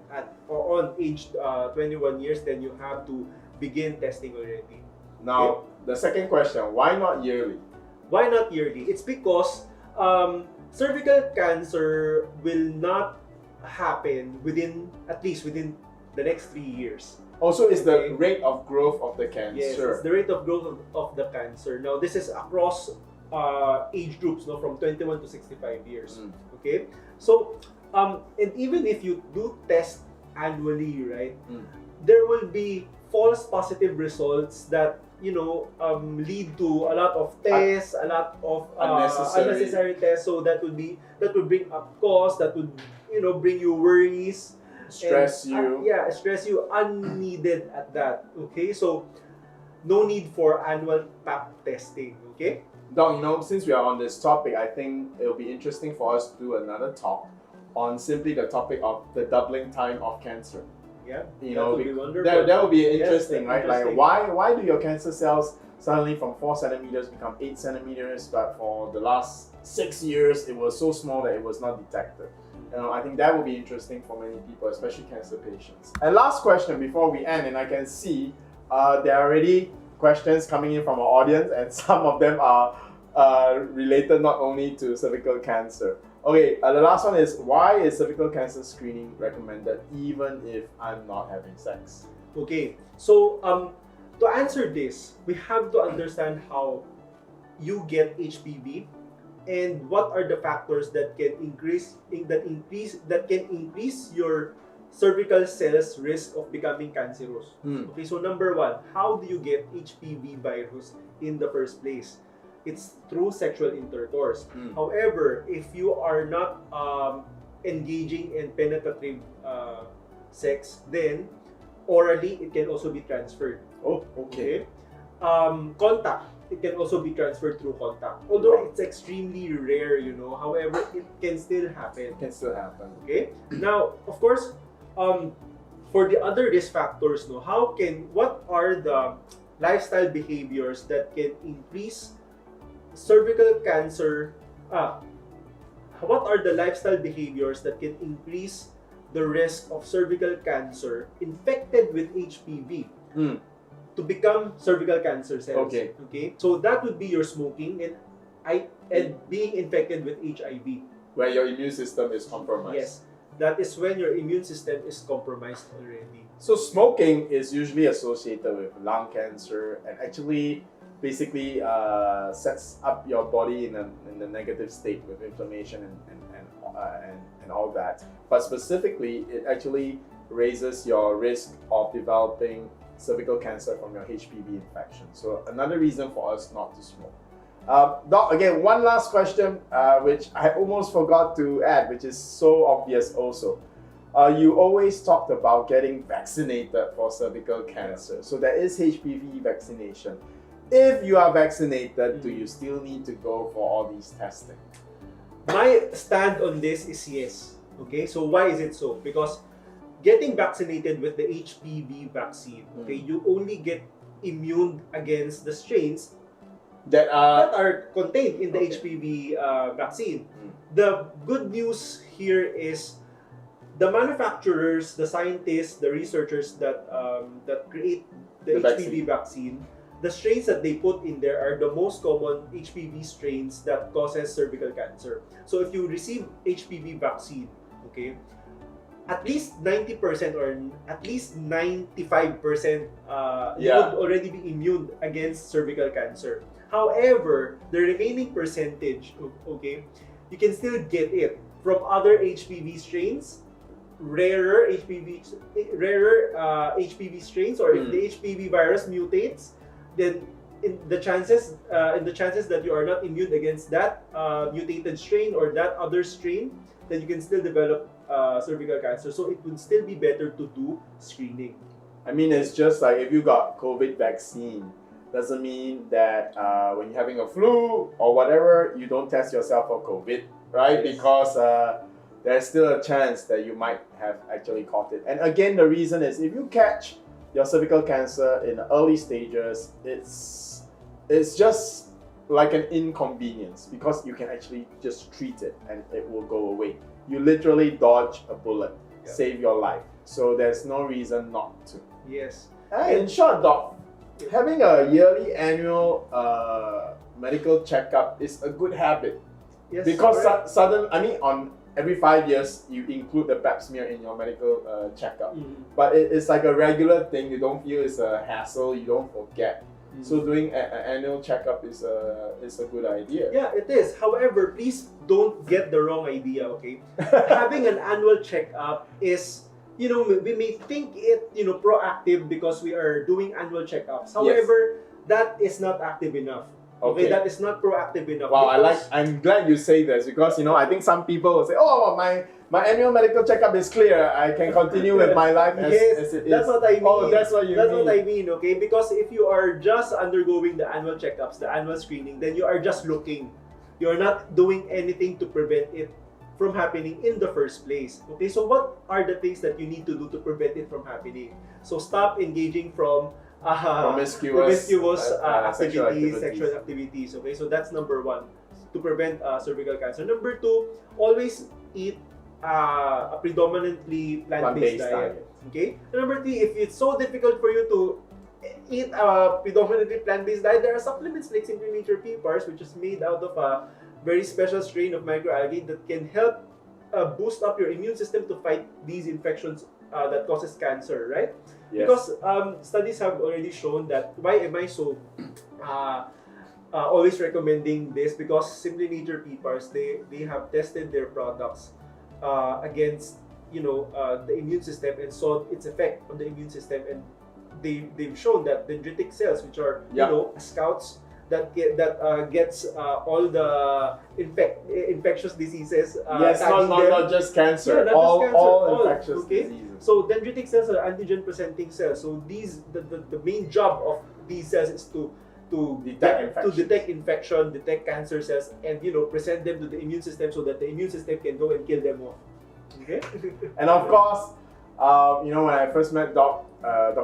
on age 21 years, then you have to begin testing already. Now, the second question, why not yearly? Why not yearly? It's because cervical cancer will not happen at least within the next 3 years. Also, is the rate of growth of the cancer. Yes, it's the rate of growth of the cancer. Now, this is across age groups, from 21 to 65 years. Okay? So, and even if you do test annually, right, there will be false positive results that lead to a lot of tests, a lot of unnecessary tests. So that would bring up costs, that would bring you worries, stress you unneeded at that. Okay, so no need for annual PAP testing. Okay. Doc, since we are on this topic, I think it'll be interesting for us to do another talk on simply the topic of the doubling time of cancer. Yeah, that would be wonderful. That would be interesting, right? Interesting. Like, why do your cancer cells suddenly from 4 centimeters become 8 centimeters, but for the last 6 years, it was so small that it was not detected? I think that would be interesting for many people, especially cancer patients. And last question before we end, and I can see there are already questions coming in from our audience, and some of them are related not only to cervical cancer. Okay, the last one is, why is cervical cancer screening recommended even if I'm not having sex? Okay, so to answer this, we have to understand how you get HPV and what are the factors that can increase your cervical cells' risk of becoming cancerous. Hmm. Okay, so number one, how do you get HPV virus in the first place? It's through sexual intercourse. Hmm. However, if you are not engaging in penetrative sex, then orally it can also be transferred. Oh, okay. Contact, it can also be transferred through contact. Although it's extremely rare, however, it can still happen. It can still happen. Okay. Now, of course, for the other risk factors, what are the lifestyle behaviors that can increase cervical cancer? What are the lifestyle behaviors that can increase the risk of cervical cancer infected with HPV Hmm. to become cervical cancer cells? Okay. Okay. So that would be your smoking and being infected with HIV. Where your immune system is compromised. Yes. That is when your immune system is compromised already. So smoking is usually associated with lung cancer and actually basically sets up your body in a negative state with inflammation and all that. But specifically, it actually raises your risk of developing cervical cancer from your HPV infection. So another reason for us not to smoke. Doc, again, one last question, which I almost forgot to add, which is so obvious also. You always talked about getting vaccinated for cervical cancer. So there is HPV vaccination. If you are vaccinated, do you still need to go for all these testing? My stand on this is yes. Okay, so why is it so? Because getting vaccinated with the HPV vaccine, okay, you only get immune against the strains That are contained in the Okay. HPV vaccine. The good news here is the manufacturers, the scientists, the researchers that create the HPV vaccine, the strains that they put in there are the most common HPV strains that causes cervical cancer. So if you receive HPV vaccine, okay, at least 90% or at least 95% you would already be immune against cervical cancer. However, the remaining percentage, okay, you can still get it from other HPV strains, rarer HPV strains, or if the HPV virus mutates, then in the chances that you are not immune against that mutated strain or that other strain, then you can still develop cervical cancer. So it would still be better to do screening. I mean, it's just like if you got COVID vaccine, doesn't mean that when you're having a flu or whatever, you don't test yourself for COVID, right? Yes. Because there's still a chance that you might have actually caught it. And again, the reason is if you catch your cervical cancer in the early stages, it's just like an inconvenience because you can actually just treat it and it will go away. You literally dodge a bullet, save your life. So there's no reason not to. Yes. In short, Doc, having a yearly annual medical checkup is a good habit. Yes. Because correct. on every 5 years, you include the PAP smear in your medical checkup. But it's like a regular thing. You don't feel it's a hassle. You don't forget. So doing an annual checkup is a good idea. Yeah, it is. However, please don't get the wrong idea, okay? Having an annual checkup is, we may think it, proactive because we are doing annual checkups. However, that is not active enough. Okay, that is not proactive enough. Wow, I'm glad you say this because I think some people will say, "Oh, my annual medical checkup is clear. I can continue with my life as it is." That's what I mean. Oh, that's what you mean. That's what I mean, okay? Because if you are just undergoing the annual checkups, the annual screening, then you are just looking. You're not doing anything to prevent it from happening in the first place. Okay, so what are the things that you need to do to prevent it from happening? So stop engaging from promiscuous activities, sexual activities. Okay, so that's number one, to prevent cervical cancer. Number two, always eat a predominantly plant-based diet. Okay. And number three, if it's so difficult for you to eat a predominantly plant-based diet, there are supplements like Simply Nature PPARS, which is made out of a very special strain of microalgae that can help boost up your immune system to fight these infections that causes cancer, right? Yes. Because studies have already shown that. Why am I so always recommending this? Because Simply Nature PPARS, they have tested their products against the immune system and saw its effect on the immune system, and they've shown that dendritic cells, which are scouts that gets all the infectious diseases. Not just cancer. Yeah, all infectious diseases. So dendritic cells are antigen presenting cells. So the main job of these cells is to detect infection, detect cancer cells, and present them to the immune system so that the immune system can go and kill them off. Okay. And of course, when I first met Doc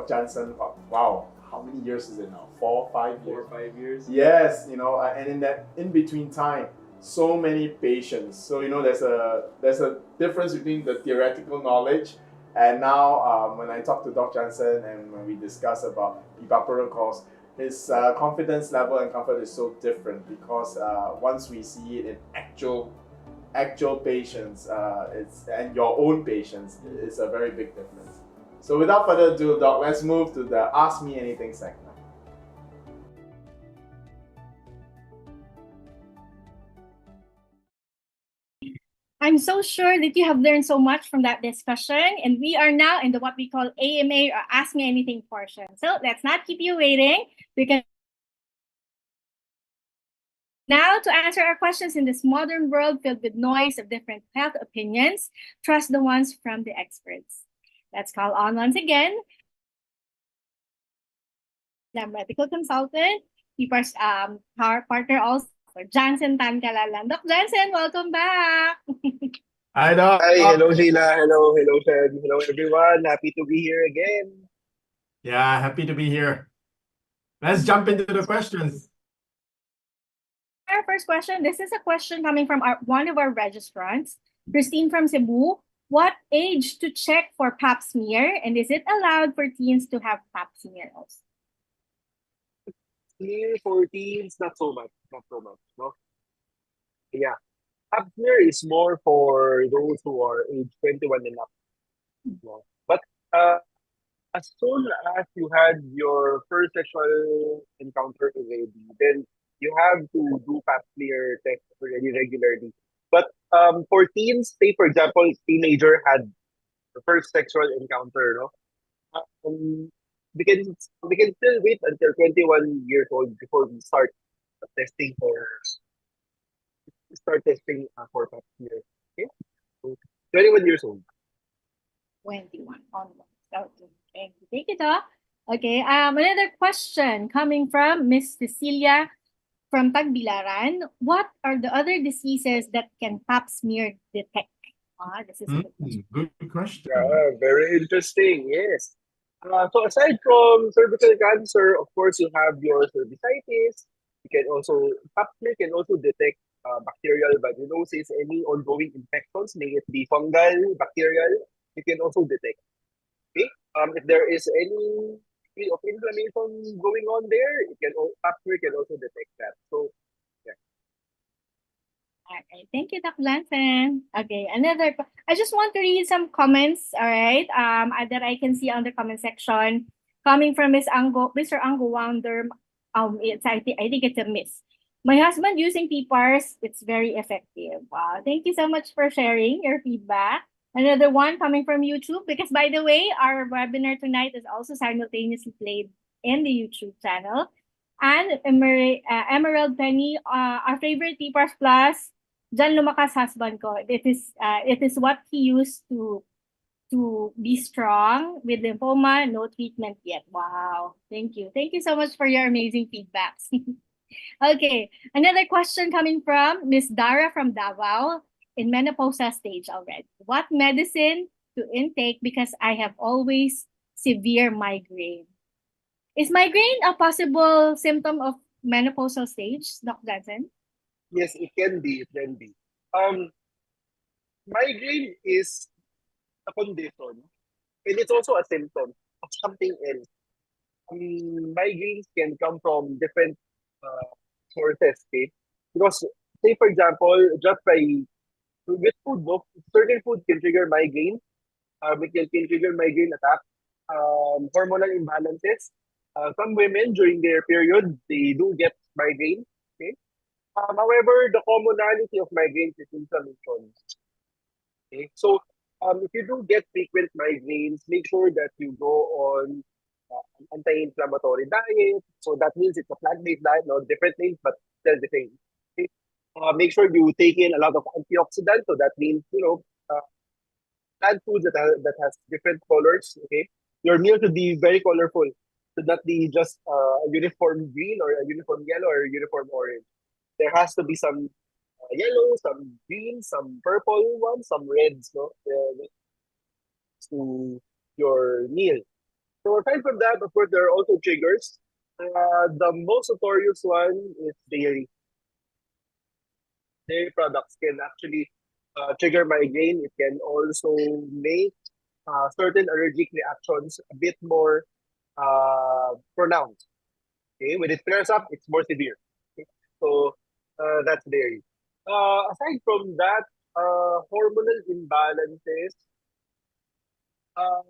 Jansen, wow, how many years is it now? 4 or 5 years? 4 or 5 years. Yes, and in that in between time, so many patients. So there's a difference between the theoretical knowledge, and now when I talk to Doc Jansen and when we discuss about PPAP protocols, his confidence level and comfort is so different, because once we see it in actual patients, and your own patients, it's a very big difference. So without further ado, Doc, let's move to the Ask Me Anything segment. I'm so sure that you have learned so much from that discussion, and we are now in the what we call AMA or Ask Me Anything portion. So let's not keep you waiting. We can now to answer our questions in this modern world filled with noise of different health opinions. Trust the ones from the experts. Let's call on once again the medical consultant, PPARS partner also for Jansen Tancalalan. Doc Jansen, welcome back. Hi, Doc. Hi, hello Sheila, hello Shen, hello everyone. Happy to be here again. Yeah, happy to be here. Let's jump into the questions. Our first question, this is a question coming from one of our registrants, Christine from Cebu. What age to check for PAP smear, and is it allowed for teens to have PAP smear also? Near 14s, not so much, no? Yeah, PAP smear is more for those who are age 21 and up. No? But as soon as you had your first sexual encounter already, then you have to do pap smear test already regularly. But for teens, say for example, teenager had the first sexual encounter, no? We can still wait until 21 years old before we testing for for pap smear. Okay, so 21 years old. 21 onwards. Okay, thank you, Doc. Okay, another question coming from Miss Cecilia from Tagbilaran. What are the other diseases that can PAP smear detect? This is a good question. Good question. Yeah, very interesting. Yes. So aside from cervical cancer, of course, you have your cervicitis. You can also pap smear can also detect bacterial vaginosis, any ongoing infections, may it be fungal, bacterial. You can also detect. Okay. If there is any degree of inflammation going on there, pap smear can also detect that. So, yeah. All right, thank you, Doc Jansen. Okay, I just want to read some comments, all right, that I can see on the comment section coming from Mr. Ango Wonder. I think it's a miss. My husband using PPARS, it's very effective. Wow, thank you so much for sharing your feedback. Another one coming from YouTube, because by the way, our webinar tonight is also simultaneously played in the YouTube channel. And Emerald Penny, our favorite PPARS Plus, Jhen lumakas husband ko. It is what he used to be strong with lymphoma, no treatment yet. Wow, thank you. Thank you so much for your amazing feedbacks. Okay, another question coming from Miss Dara from Davao. In menopausal stage already. What medicine to intake because I have always severe migraine? Is migraine a possible symptom of menopausal stage, Dr. Jansen? Yes, it can be. Migraine is a condition, and it's also a symptom of something else. Migraines can come from different sources, okay? Because, say for example, just by with food, no? Certain food can trigger migraine. It can trigger migraine attack. Hormonal imbalances. Some women during their period, they do get migraine. Okay. However, the commonality of migraines is inflammation. Okay. So if you do get frequent migraines, make sure that you go on an anti-inflammatory diet. So that means it's a plant-based diet, no different names, but still the same. Okay? Make sure you take in a lot of antioxidants. So that means, plant foods that has different colors. Okay, your meal should be very colorful. Should not be just a uniform green or a uniform yellow or a uniform orange. There has to be some yellow, some green, some purple ones, some reds, no, to your meal. So aside from that, of course, there are also triggers. The most notorious one is dairy. Dairy products can actually trigger migraine. It can also make certain allergic reactions a bit more pronounced. Okay, when it flares up, it's more severe. Okay? So that's dairy. Aside from that, hormonal imbalances. Uh,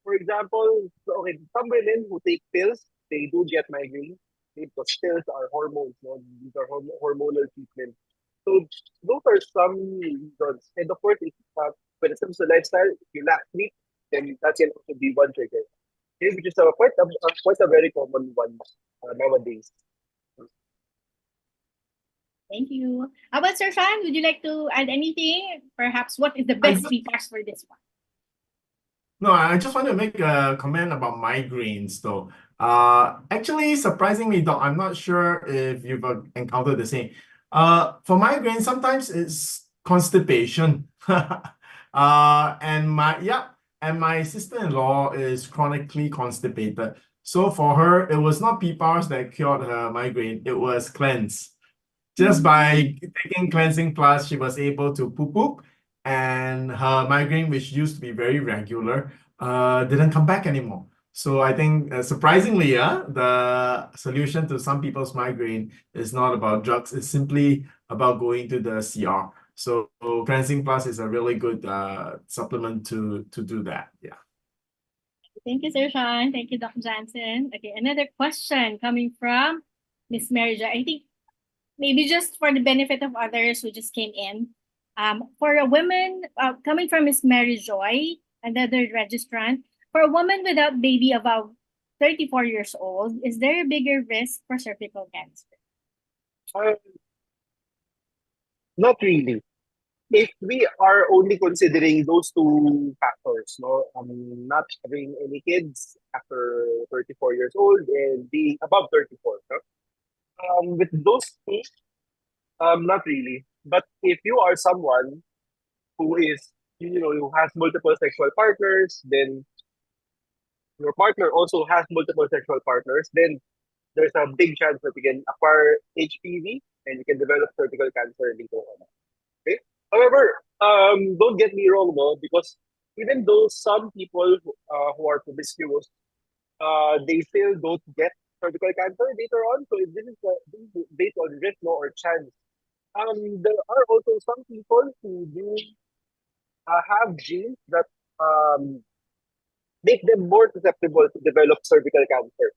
for example, so, okay, some women who take pills, they do get migraine. Okay, because pills are hormones. No? These are hormonal treatments. So those are some reasons. And of course, when it comes to lifestyle, if you lack sleep, then that can also be one trigger. Okay, which is quite a very common one nowadays. Thank you. How about Sir Fan? Would you like to add anything? Perhaps what is the best PPARS for this one? No, I just want to make a comment about migraines though. Actually, surprisingly, though, I'm not sure if you've encountered the same. For migraines, sometimes it's constipation. And my sister-in-law is chronically constipated. So for her, it was not PPARS that cured her migraine, it was cleanse. Just by taking cleansing plus, she was able to poop, and her migraine, which used to be very regular, didn't come back anymore. So I think, surprisingly, the solution to some people's migraine is not about drugs. It's simply about going to the CR. So cleansing plus is a really good supplement to do that. Yeah. Thank you, Sir Sean. Thank you, Doc Jansen. Okay, another question coming from Miss Marija. I think maybe just for the benefit of others who just came in. For a woman, coming from Miss Mary Joy, another registrant, for a woman without baby above 34 years old, is there a bigger risk for cervical cancer? Not really. If we are only considering those two factors, no, not having any kids after 34 years old and being above 34, no? With those two, not really. But if you are someone who is, who has multiple sexual partners, then your partner also has multiple sexual partners, then there's a big chance that you can acquire HPV and you can develop cervical cancer later on. Okay. However, don't get me wrong, no, because even though some people who are promiscuous, they still don't get cervical cancer later on. So this is based on risk, no, or chance. There are also some people who do have genes that make them more susceptible to develop cervical cancer.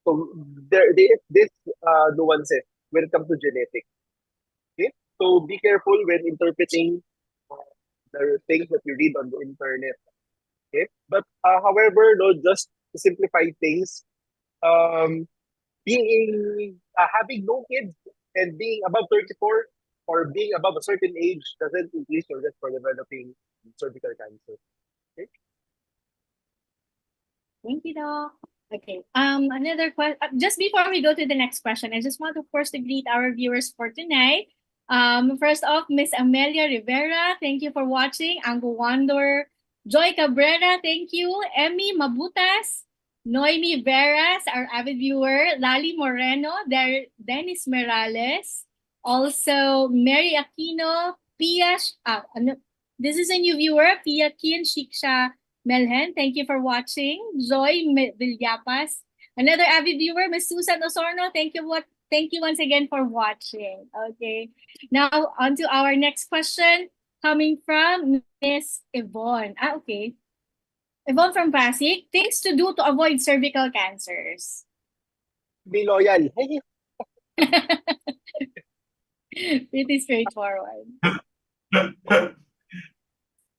So there is this nuances when it comes to genetics. Okay, so be careful when interpreting uh, the things that you read on the internet. Okay, but however, no, just to simplify things, um, being having no kids and being above 34 or being above a certain age doesn't increase your risk for developing cervical cancer. Okay. Thank you, Doc. Okay. Another question. Just before we go to the next question, I just want, of course, to greet our viewers for tonight. First off, Miss Amelia Rivera, thank you for watching. Ango Wandor, Joy Cabrera, thank you. Emmy Mabutas, Noemi Veras, our avid viewer. Lali Moreno, Dennis Morales, also Mary Aquino, Pia. This is a new viewer, Pia Kian Shiksha Melhen, thank you for watching. Zoe Villapas, another avid viewer, Miss Susan Osorno, thank you once again for watching. Okay, now on to our next question coming from Miss Yvonne. Okay, Yvonne from Pasig, things to do to avoid cervical cancers. Be loyal. Pretty straightforward.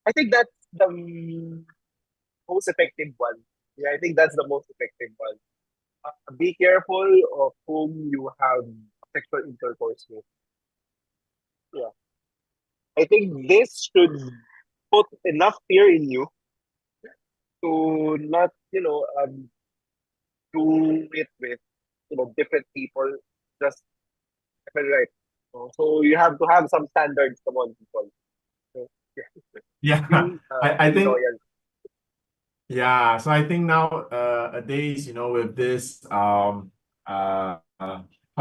I think that's the most effective one. Yeah, I think that's the most effective one. Be careful of whom you have sexual intercourse with. Yeah. I think this should put enough fear in you to not, do it with, different people. Just right. So you have to have some standards among people. So, Yeah, I be think loyal. yeah. So I think nowadays, with this how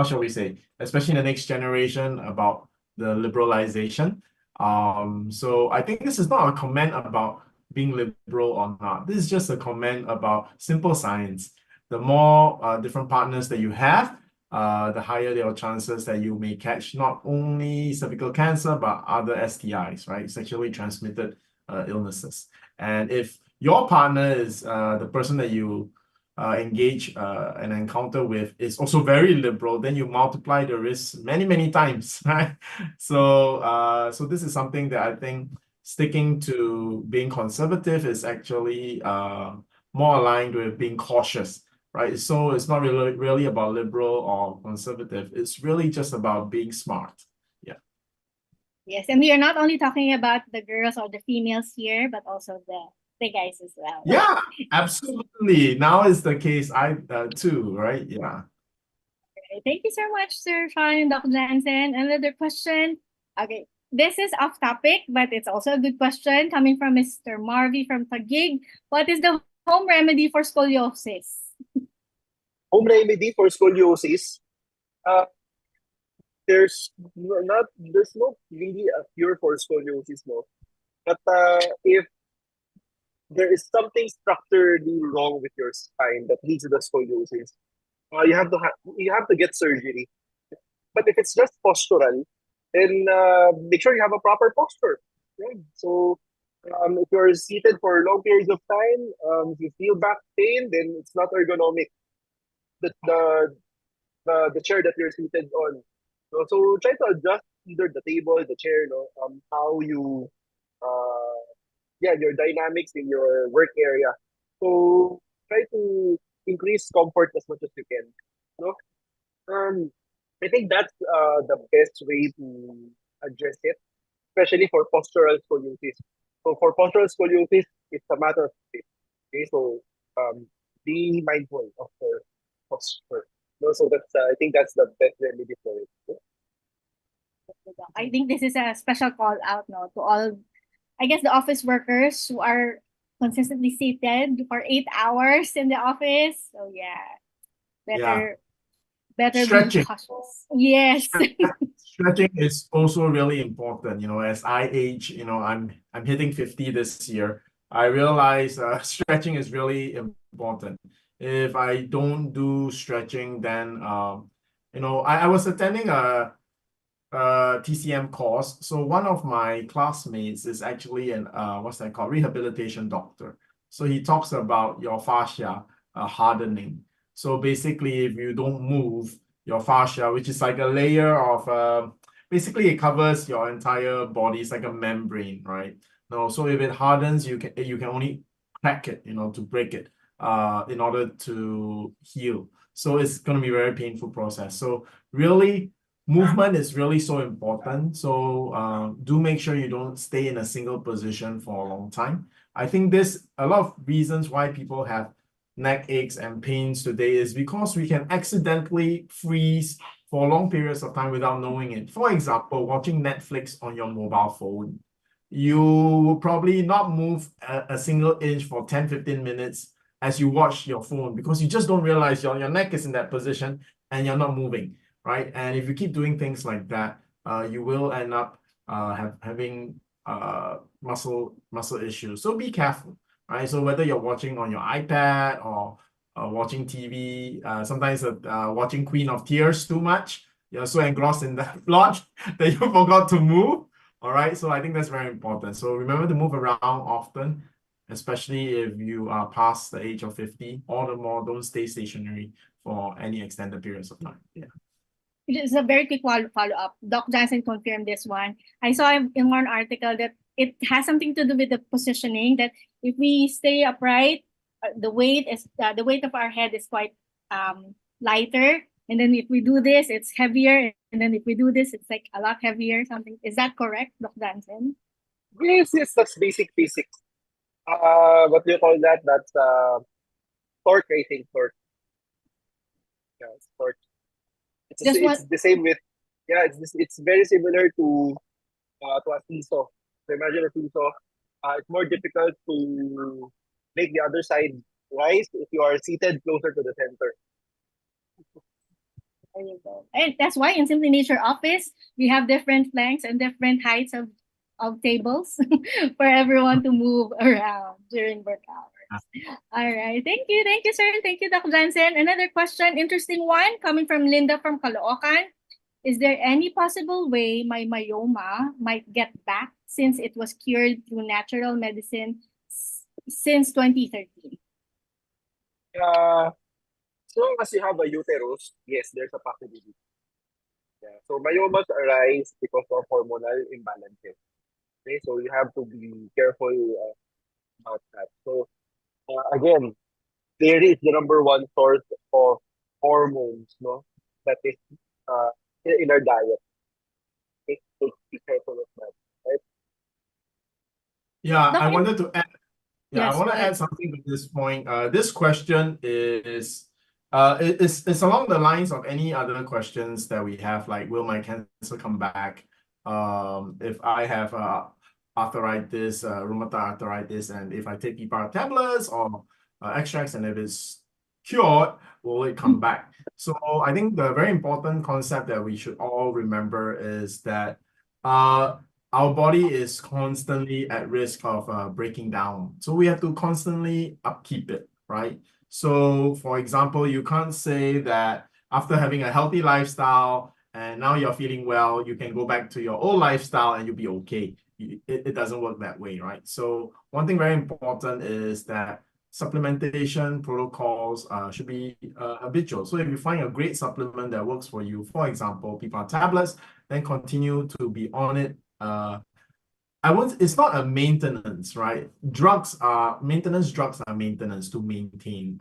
shall we say, especially in the next generation about the liberalization. So I think this is not a comment about being liberal or not. This is just a comment about simple science. The more different partners that you have, the higher your chances that you may catch not only cervical cancer but other STIs, right? Sexually transmitted illnesses. And if your partner is the person that you engage and encounter with is also very liberal, then you multiply the risk many, many times, right? So this is something that I think sticking to being conservative is actually more aligned with being cautious, right? So it's not really about liberal or conservative. It's really just about being smart. Yeah. Yes, and we are not only talking about the girls or the females here, but also the guys as well. Yeah, absolutely. Now is the case. I too, right? Yeah. Okay, thank you so much, Sir Shyan and Dr. Jansen. Another question. Okay, this is off topic, but it's also a good question coming from Mr. Marvy from Taguig. What is the home remedy for scoliosis? Home remedy for scoliosis. Uh, there's no really a cure for scoliosis, no. But if there is something structurally wrong with your spine that leads to the scoliosis, you have to get surgery. But if it's just postural, then make sure you have a proper posture. Right? So if you're seated for long periods of time, if you feel back pain, then it's not ergonomic. The the the chair that you're seated on. So try to adjust either the table, the chair, how you your dynamics in your work area. So try to increase comfort as much as you can. No? I think that's the best way to address it, especially for postural scoliosis. So for postural scoliosis, it's a matter of fit. Okay, so be mindful of your posture. No, so that's I think that's the best remedy for it. I think this is a special call out no, to all, I guess, the office workers who are consistently seated for 8 hours in the office. So yeah, better be Stretching. cautious. Yes. Stretching is also really important. As I age, I'm hitting 50 this year. I realize stretching is really important. If I don't do stretching, then I was attending a TCM course. So one of my classmates is actually an what's that called, rehabilitation doctor. So he talks about your fascia hardening. So basically, if you don't move your fascia, which is like a layer of basically it covers your entire body. It's like a membrane, right? No, so if it hardens, you can only crack it, to break it in order to heal. So it's going to be a very painful process. So really, movement is really so important. So do make sure you don't stay in a single position for a long time. I think there's a lot of reasons why people have neck aches and pains today is because we can accidentally freeze for long periods of time without knowing it. For example, watching Netflix on your mobile phone. You will probably not move a single inch for 10, 15 minutes as you watch your phone because you just don't realize your neck is in that position and you're not moving, right? And if you keep doing things like that, you will end up having muscle issues. So be careful, right? So whether you're watching on your iPad or watching TV, sometimes watching Queen of Tears too much, you're so engrossed in that plot that you forgot to move. All right, so I think that's very important. So remember to move around often, especially if you are past the age of 50. All the more, don't stay stationary for any extended periods of time. Yeah. Just a very quick follow-up. Doc Jansen confirmed this one. I saw in one article that it has something to do with the positioning, that if we stay upright, the weight of our head is quite lighter. And then if we do this, it's heavier. And then if we do this, it's like a lot heavier. Something, is that correct, Dr. Jansen? Yes, yes, that's basic physics. What do you call that? That's torque, I think, torque. Yeah, it's torque. Just It's the same with, yeah, it's very similar to a seesaw. So imagine a seesaw. It's more difficult to make the other side rise if you are seated closer to the center. There you go. And that's why in Simply Nature office, we have different lengths and different heights of tables for everyone to move around during work hours. All right. Thank you. Thank you, sir. Thank you, Dr. Jansen. Another question, interesting one, coming from Linda from Caloocan. Is there any possible way my myoma might get back since it was cured through natural medicine since 2013? As long as you have a uterus, yes, there's a possibility. Yeah. So myomas arise because of hormonal imbalances. Okay, so you have to be careful about that. So again, dairy is the number one source of hormones, no, that is in our diet. Okay, so be careful of that, right? Yeah, I Doctor- wanted to add. Yeah, Yes, I want go to ahead. add something to this point. This question is it's along the lines of any other questions that we have, like will my cancer come back? If I have arthritis, rheumatoid arthritis, and if I take PPAR tablets or extracts, and if it's cured, will it come back? So I think the very important concept that we should all remember is that our body is constantly at risk of breaking down. So we have to constantly upkeep it, right? So for example, you can't say that after having a healthy lifestyle and now you're feeling well, you can go back to your old lifestyle and you'll be okay. It doesn't work that way, right? So one thing very important is that supplementation protocols should be habitual. So if you find a great supplement that works for you, for example, PPAR tablets, then continue to be on it. It's not a maintenance, right? Maintenance drugs are maintenance to maintain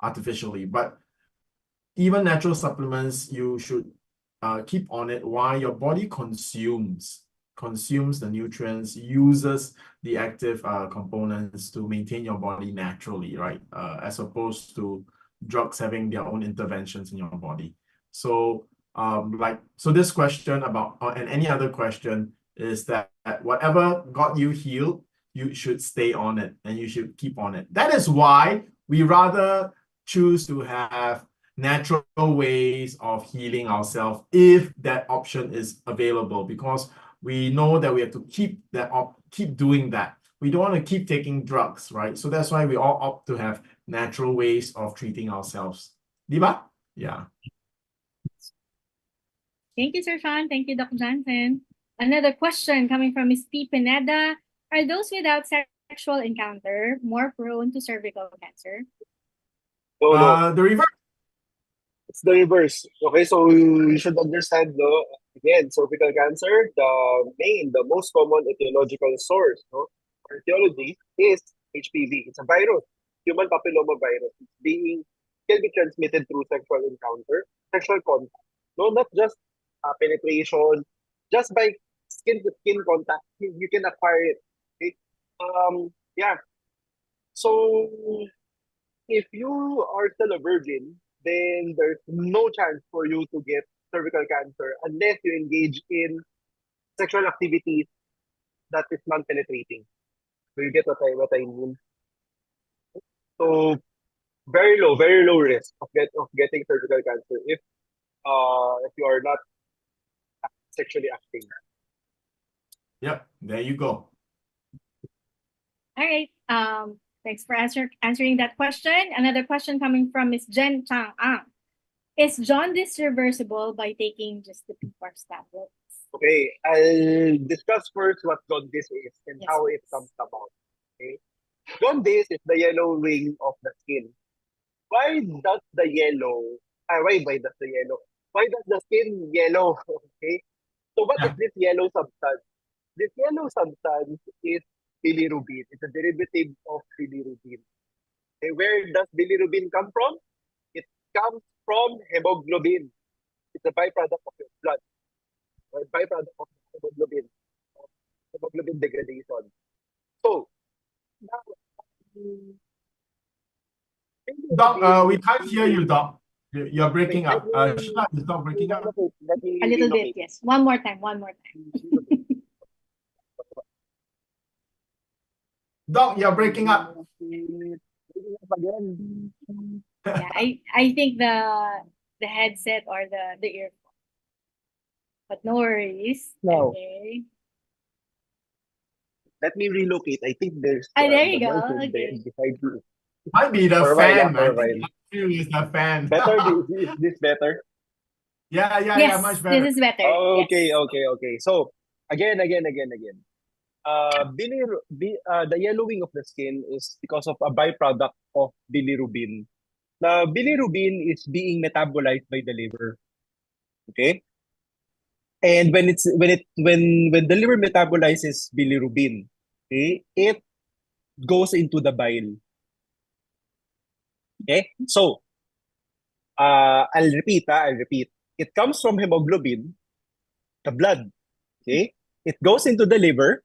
artificially, but even natural supplements, you should keep on it while your body consumes the nutrients, uses the active components to maintain your body naturally, right? As opposed to drugs having their own interventions in your body. So so this question about, and any other question, is that whatever got you healed, you should stay on it and you should keep on it. That is why we rather choose to have natural ways of healing ourselves if that option is available, because we know that we have to keep doing that. We don't want to keep taking drugs, right? So that's why we all opt to have natural ways of treating ourselves. Diba? Yeah. Thank you, Sir Sean. Thank you, Dr. Jansen. Another question coming from Ms. P. Pineda. Are those without sexual encounter more prone to cervical cancer? No, The reverse. it's the reverse. Okay, so you should understand, no, again, cervical cancer, the most common etiological source, no, for etiology is HPV. It's a virus, human papilloma virus. Can be transmitted through sexual encounter, sexual contact. No, not just penetration, just by skin to skin contact, you can acquire it. Okay? Yeah. So if you are still a virgin, then there's no chance for you to get cervical cancer unless you engage in sexual activities that is non-penetrating. Do you get what I mean? So very low risk of getting cervical cancer if you are not sexually active. Yep, there you go. All right. Thanks for answering that question. Another question coming from Ms. Jhen Chang Ang. Is jaundice reversible by taking just the PPARS tablets? Okay, I'll discuss first what jaundice is and Yes, how it comes about. Okay, jaundice is the yellowing of the skin. Why does the yellow? Why does the yellow? Why does the skin yellow? Okay, so what is this yellow substance? This yellow substance is bilirubin. It's a derivative of bilirubin. And where does bilirubin come from? It comes from hemoglobin. It's a byproduct of your blood, or byproduct of hemoglobin, of hemoglobin degradation. So, now, Doc, we can't hear you, Doc. You're breaking up. Sheila, is Doc breaking up? Let me A little bit, relocate. yes. One more time, one more time. Doc, you're breaking up. Again. Yeah, I think the headset or the earphone. But no worries. No. Okay. Let me relocate. I think there's There you the go. voice is Okay. beside you. Might be the For a while, fan, for a man. while. It's the fan. Better? Is this better? Yeah, Yes, much better. this is better. Okay, Yes. okay. So, again. The yellowing of the skin is because of a byproduct of bilirubin. Now, bilirubin is being metabolized by the liver. Okay? And when the liver metabolizes bilirubin, okay, it goes into the bile. Okay? So, I'll repeat. It comes from hemoglobin, the blood. Okay? It goes into the liver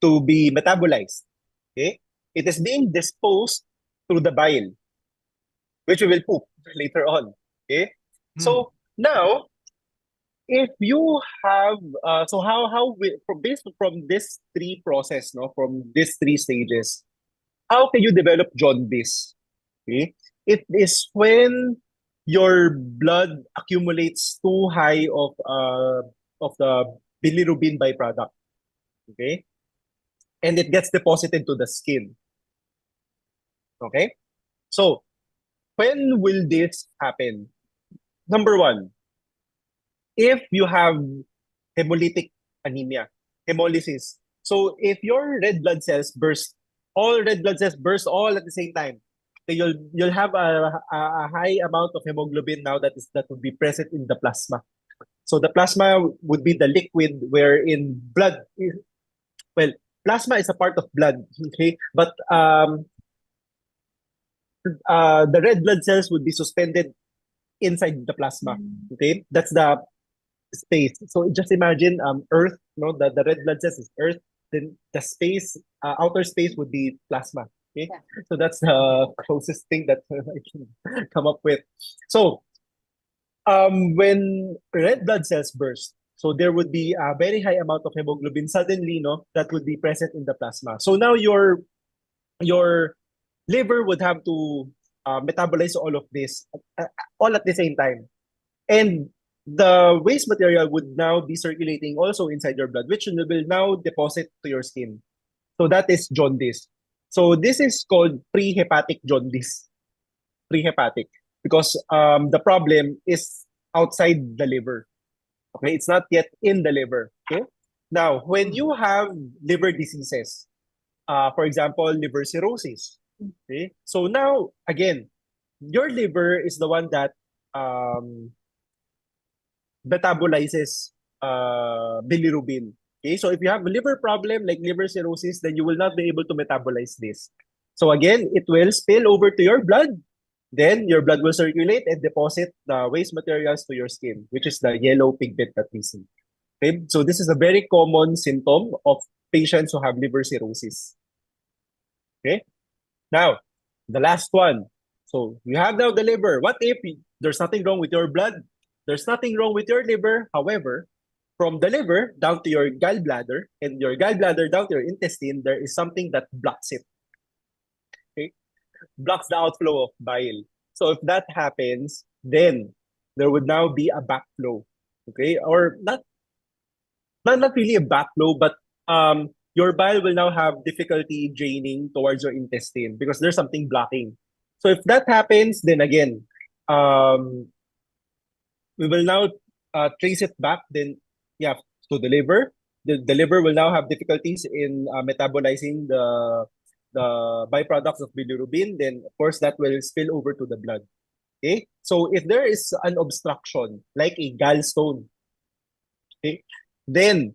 to be metabolized. Okay? It is being disposed through the bile, which we will poop later on. Okay? So now, if you have so how we, based from this three process, no, from these three stages, how can you develop jaundice? Okay? It is when your blood accumulates too high of the bilirubin byproduct. Okay? And it gets deposited to the skin. Okay? So, when will this happen? Number one, if you have hemolytic anemia, hemolysis. So, if your red blood cells burst, all red blood cells burst all at the same time, then you'll have a high amount of hemoglobin now that would be present in the plasma. So the plasma would be the liquid wherein blood is, well, plasma is a part of blood, okay? But the red blood cells would be suspended inside the plasma, okay? That's the space. So just imagine Earth, the red blood cells is Earth, then the space, outer space would be plasma, okay? Yeah. So that's the closest thing that I can come up with. So when red blood cells burst, so there would be a very high amount of hemoglobin suddenly, that would be present in the plasma. So now your liver would have to metabolize all of this all at the same time. And the waste material would now be circulating also inside your blood, which will now deposit to your skin. So that is jaundice. So this is called prehepatic jaundice. Prehepatic. Because the problem is outside the liver. Okay, it's not yet in the liver. Okay. Now, when you have liver diseases, for example, liver cirrhosis. Okay, so now again, your liver is the one that metabolizes bilirubin. Okay, so if you have a liver problem like liver cirrhosis, then you will not be able to metabolize this. So again, it will spill over to your blood. Then your blood will circulate and deposit the waste materials to your skin, which is the yellow pigment that we see. Okay? So this is a very common symptom of patients who have liver cirrhosis. Okay? Now, the last one. So you have now the liver. What if there's nothing wrong with your blood? There's nothing wrong with your liver. However, from the liver down to your gallbladder and your gallbladder down to your intestine, there is something that blocks it. Okay? Blocks the outflow of bile. So if that happens, then there would now be a backflow. Okay? Or not really a backflow, but your bile will now have difficulty draining towards your intestine because there's something blocking. So if that happens, then again, we will now trace it back then, to the liver. The liver will now have difficulties in metabolizing the byproducts of bilirubin. Then, of course, that will spill over to the blood. Okay? So if there is an obstruction, like a gallstone, okay, then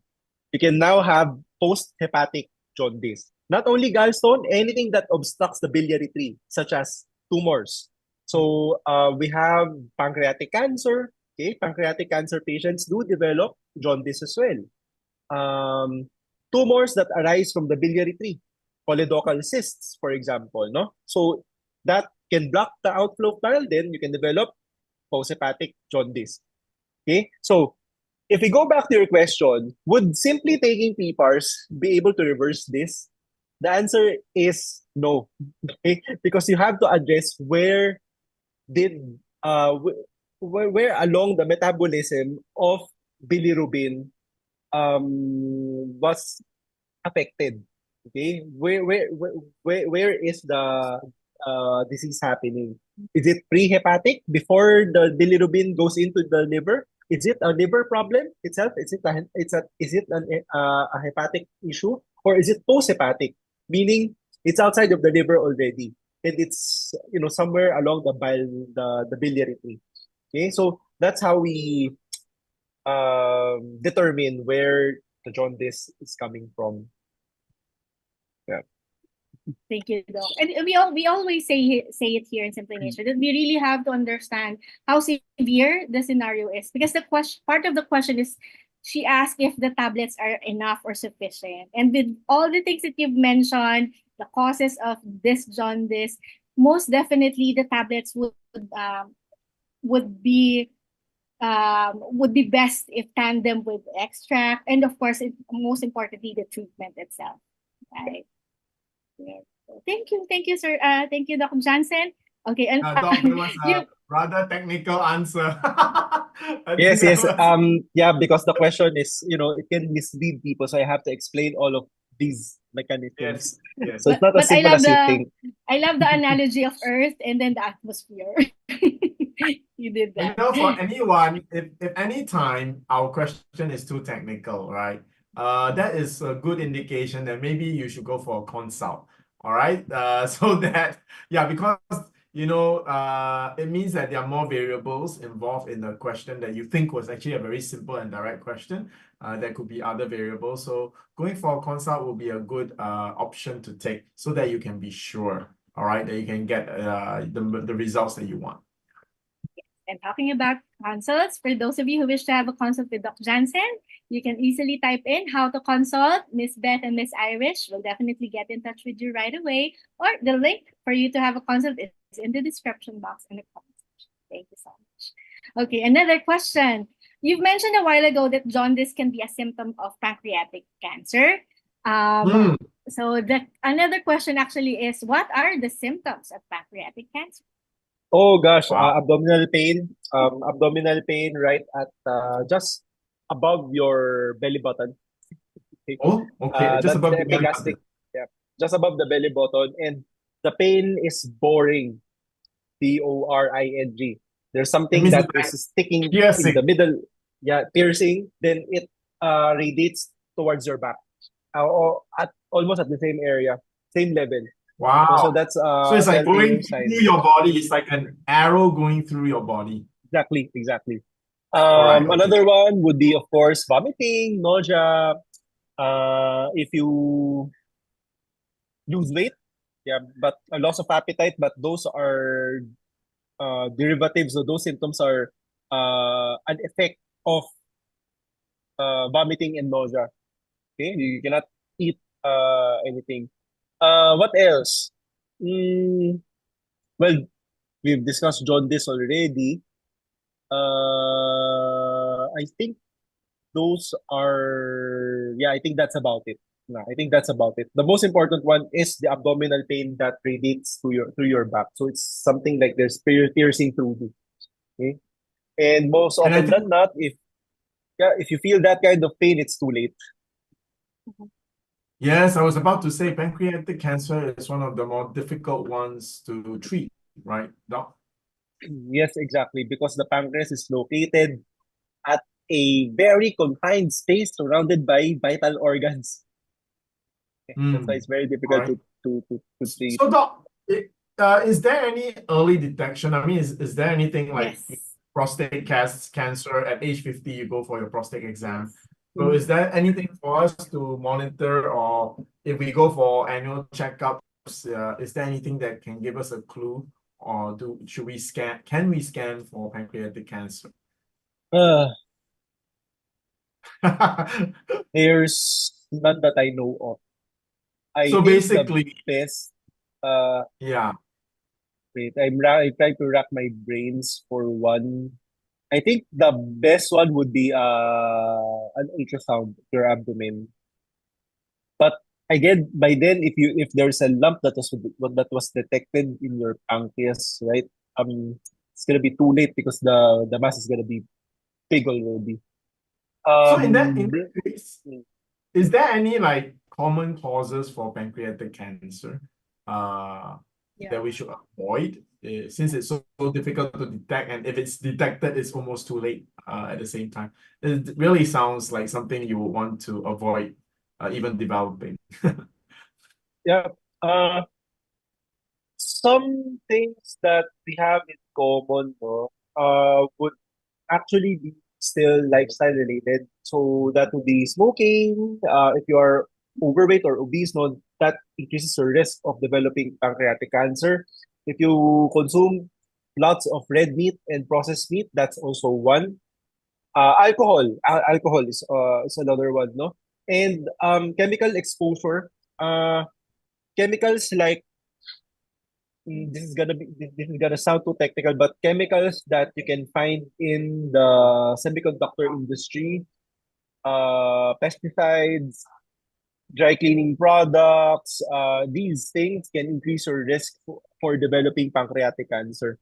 You can now have post-hepatic jaundice. Not only gallstone, anything that obstructs the biliary tree, such as tumors. So we have pancreatic cancer. Okay, pancreatic cancer patients do develop jaundice as well. Tumors that arise from the biliary tree, polydocal cysts, for example, no? So that can block the outflow of bile, then you can develop post-hepatic jaundice. Okay, so if we go back to your question, would simply taking PPARS be able to reverse this? The answer is no, okay? Because you have to address where did where along the metabolism of bilirubin was affected. Okay, where is the disease happening? Is it pre-hepatic before the bilirubin goes into the liver? Is it a liver problem itself? Is it a hepatic issue, or is it post-hepatic, meaning it's outside of the liver already and it's somewhere along the bile the biliary tree. Okay, so that's how we determine where the jaundice is coming from. Yeah. Thank you, Doc. And we always say it here in Simply Nature that we really have to understand how severe the scenario is, because the part of the question is, she asked if the tablets are enough or sufficient. And with all the things that you've mentioned, the causes of this jaundice, most definitely the tablets would be best if tandem with extract, and of course, most importantly, the treatment itself. Right. Yeah. Thank you, sir. Thank you, Dr. Jansen. Okay, and Doc, there was a rather technical answer. Yes. Yeah, because the question is, it can mislead people, so I have to explain all of these mechanisms. Yes. So it's not as simple as you think. I love the analogy of Earth and then the atmosphere. You did that. For anyone, if any time our question is too technical, right? That is a good indication that maybe you should go for a consult. All right. So that, because it means that there are more variables involved in the question that you think was actually a very simple and direct question. There could be other variables. So going for a consult will be a good option to take so that you can be sure, all right, that you can get the results that you want. And talking about consults, for those of you who wish to have a consult with Dr. Jansen, you can easily type in how to consult Miss Beth and Miss Irish. We'll definitely get in touch with you right away. Or the link for you to have a consult is in the description box in the comment section. Thank you so much. Okay, another question. You've mentioned a while ago that jaundice can be a symptom of pancreatic cancer. So another question actually is, what are the symptoms of pancreatic cancer? Oh gosh, abdominal pain right at just above your belly button. Okay. Oh, okay. Just above the belly button. Yeah, just above the belly button, and the pain is boring. boring. There's something that is sticking in the middle. Yeah, piercing. Then it radiates towards your back, or almost at the same area, same level. Wow. So that's so it's like going through your body. It's like an arrow going through your body. Exactly. Another one would be, of course, vomiting, nausea. If you lose weight, but a loss of appetite, but those are derivatives. So those symptoms are an effect of vomiting and nausea. Okay, you cannot eat anything. What else? Well, we've discussed jaundice already. I think those are, I think that's about it. I think that's about it. The most important one is the abdominal pain that radiates through your back. So it's something like there's piercing through you. Okay, and most often than not, if you feel that kind of pain, it's too late. Yes, I was about to say pancreatic cancer is one of the more difficult ones to treat, right, Doc? Yes, exactly, because the pancreas is located at a very confined space surrounded by vital organs. That's why it's very difficult to treat. So, Doc, is there any early detection? I mean, is there anything like prostate cancer at age 50, you go for your prostate exam? So is there anything for us to monitor, or if we go for annual checkups, is there anything that can give us a clue, or should we scan? Can we scan for pancreatic cancer? Uh, there's none that I know of. I So think the basically, best, uh, yeah. wait, I try to rack my brains for one. I think the best one would be an ultrasound of your abdomen. But again, by then, if there's a lump that was detected in your pancreas, right? It's gonna be too late because the mass is gonna be big already. So in that Bl- case, is there any like common causes for pancreatic cancer that we should avoid, since it's so difficult to detect, and if it's detected, it's almost too late at the same time. It really sounds like something you would want to avoid even developing. yeah. Some things that we have in common, no, would actually be still lifestyle related. So that would be smoking. If you are overweight or obese, no, that increases your risk of developing pancreatic cancer. If you consume lots of red meat and processed meat, that's also one. Alcohol is another one, no. And chemical exposure. Chemicals like this is gonna sound too technical, but chemicals that you can find in the semiconductor industry, pesticides, dry cleaning products, these things can increase your risk for developing pancreatic cancer.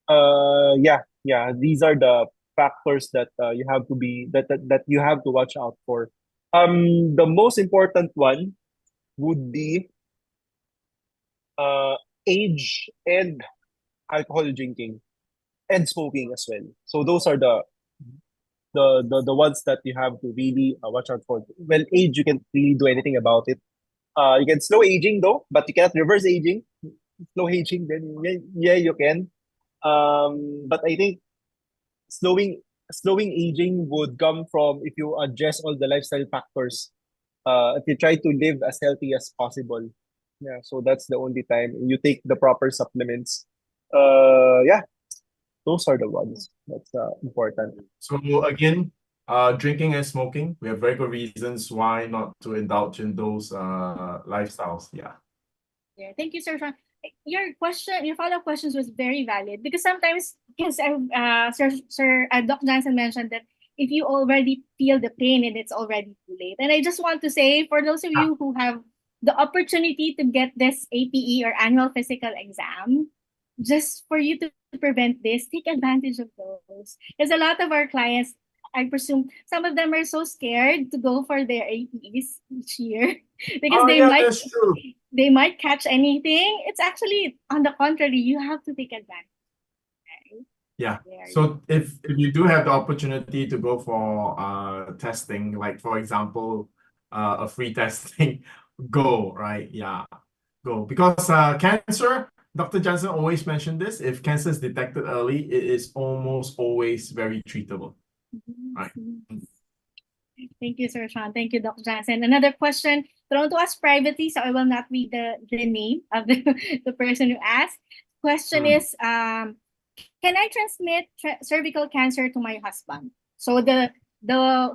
These are the factors that you have to be that you have to watch out for. The most important one would be uh age and alcohol drinking and smoking as well. So those are the ones that you have to really watch out for. Well, age, you can't really do anything about it. You can slow aging though, but you cannot reverse aging. Slow aging, then yeah, you can. But I think slowing slowing aging would come from if you address all the lifestyle factors. If you try to live as healthy as possible. Yeah, so that's the only time you take the proper supplements. Yeah, those are the ones that's important. So again, drinking and smoking, we have very good reasons why not to indulge in those lifestyles. Yeah. Yeah, thank you, Sir Sean. Your question, your follow-up questions was very valid because sometimes, because Doc Jansen mentioned that if you already feel the pain and it's already too late. And I just want to say, for those of you who have the opportunity to get this APE or annual physical exam, just for you to prevent this, take advantage of those. Because a lot of our clients, I presume, some of them are so scared to go for their APEs each year because Oh yeah, that's true. they might catch anything. It's actually on the contrary, you have to take advantage. Right? Yeah. So if you do have the opportunity to go for testing, like for example, a free testing, go, right? Yeah, go. Because cancer, Dr. Jansen always mentioned this, if cancer is detected early, it is almost always very treatable. Right. Thank you, Sir Sean. Thank you, Dr. Jansen. Another question thrown to us privately, so I will not read the name of the person who asked. Question is, can I transmit cervical cancer to my husband? So the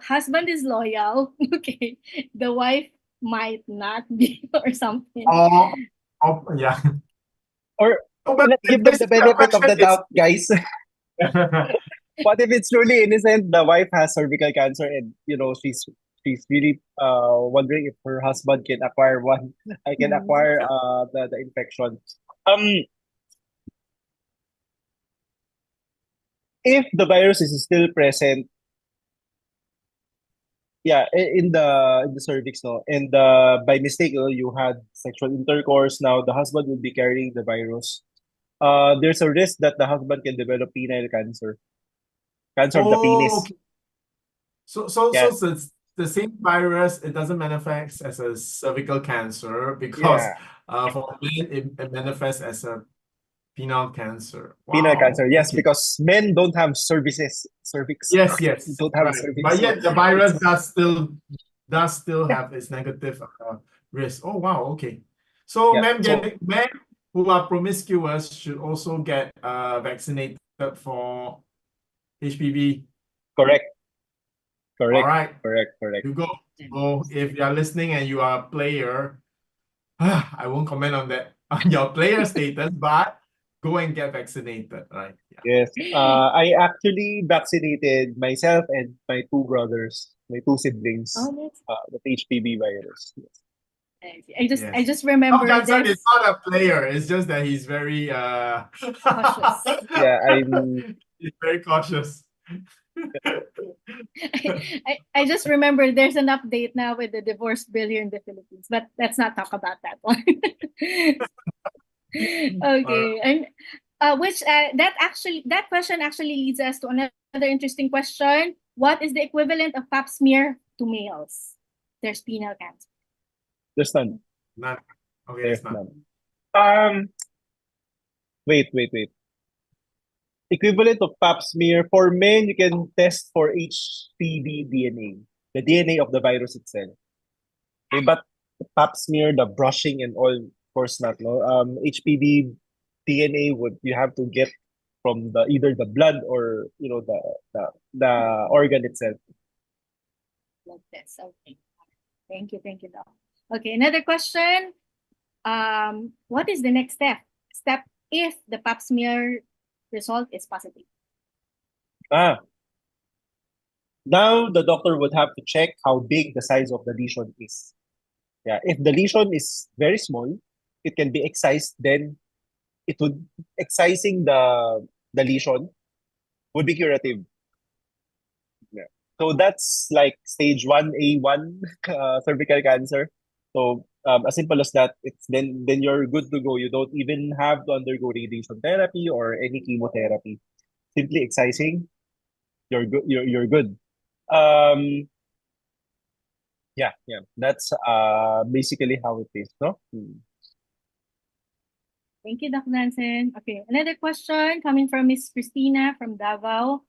husband is loyal, okay. The wife might not be or something. Yeah. Or but let's give them the basically the benefit of the question doubt, guys. What if it's truly innocent? The wife has cervical cancer, and she's really wondering if her husband can acquire one. I can acquire the infection. If the virus is still present, yeah, in the cervix, no, and by mistake, you had sexual intercourse. Now the husband will be carrying the virus. There's a risk that the husband can develop penile cancer, cancer of the penis. okay. So Yes. it's the same virus, it doesn't manifest as a cervical cancer because Yeah. for men it manifests as a Penile cancer. Penile Wow. cancer, yes, Okay. because men don't have cervix. Yes, yes, Don't have right. cervix. But so yet the virus it's- does still have its negative risk. Oh wow, okay. So yeah. men who are promiscuous should also get vaccinated for HPV. Correct. All Correct. right, Correct. Correct. you go. So if you are listening and you are a player, I won't comment on that on your player status, but go and get vaccinated, right? Yeah. Yes. I actually vaccinated myself and my two brothers, my two siblings, Oh, that's with HPV virus. Yes. nice. I Yes. just Oh, remember Johnson is this. not a player. It's just that he's very Cautious. Yeah, I'm he's very cautious. I just remember there's an update now with the divorce bill here in the Philippines, but let's not talk about that one. Okay, and that question actually leads us to another interesting question. What is the equivalent of PAP smear to males? There's penile cancer. there's none. None. Okay, There's that's none. none. Wait. Equivalent of PAP smear for men, you can test for HPV DNA, the DNA of the virus itself. Okay, but the PAP smear, the brushing and all, of course not. No. HPV DNA would you have to get from the either the blood or the organ itself. Blood test. Okay. Thank you, Doc. Okay, another question. What is the next step if the PAP smear result is positive? Now the doctor would have to check how big the size of the lesion is. Yeah, if the lesion is very small, it can be excised. Then it would excising the lesion would be curative. Yeah. So that's like stage 1A1 cervical cancer. So as simple as that, it's then you're good to go. You don't even have to undergo radiation therapy or any chemotherapy. Simply excising, you're good. You're good. Yeah. That's basically how it is, no? Thank you, Dr. Nansen. Okay, another question coming from Miss Christina from Davao.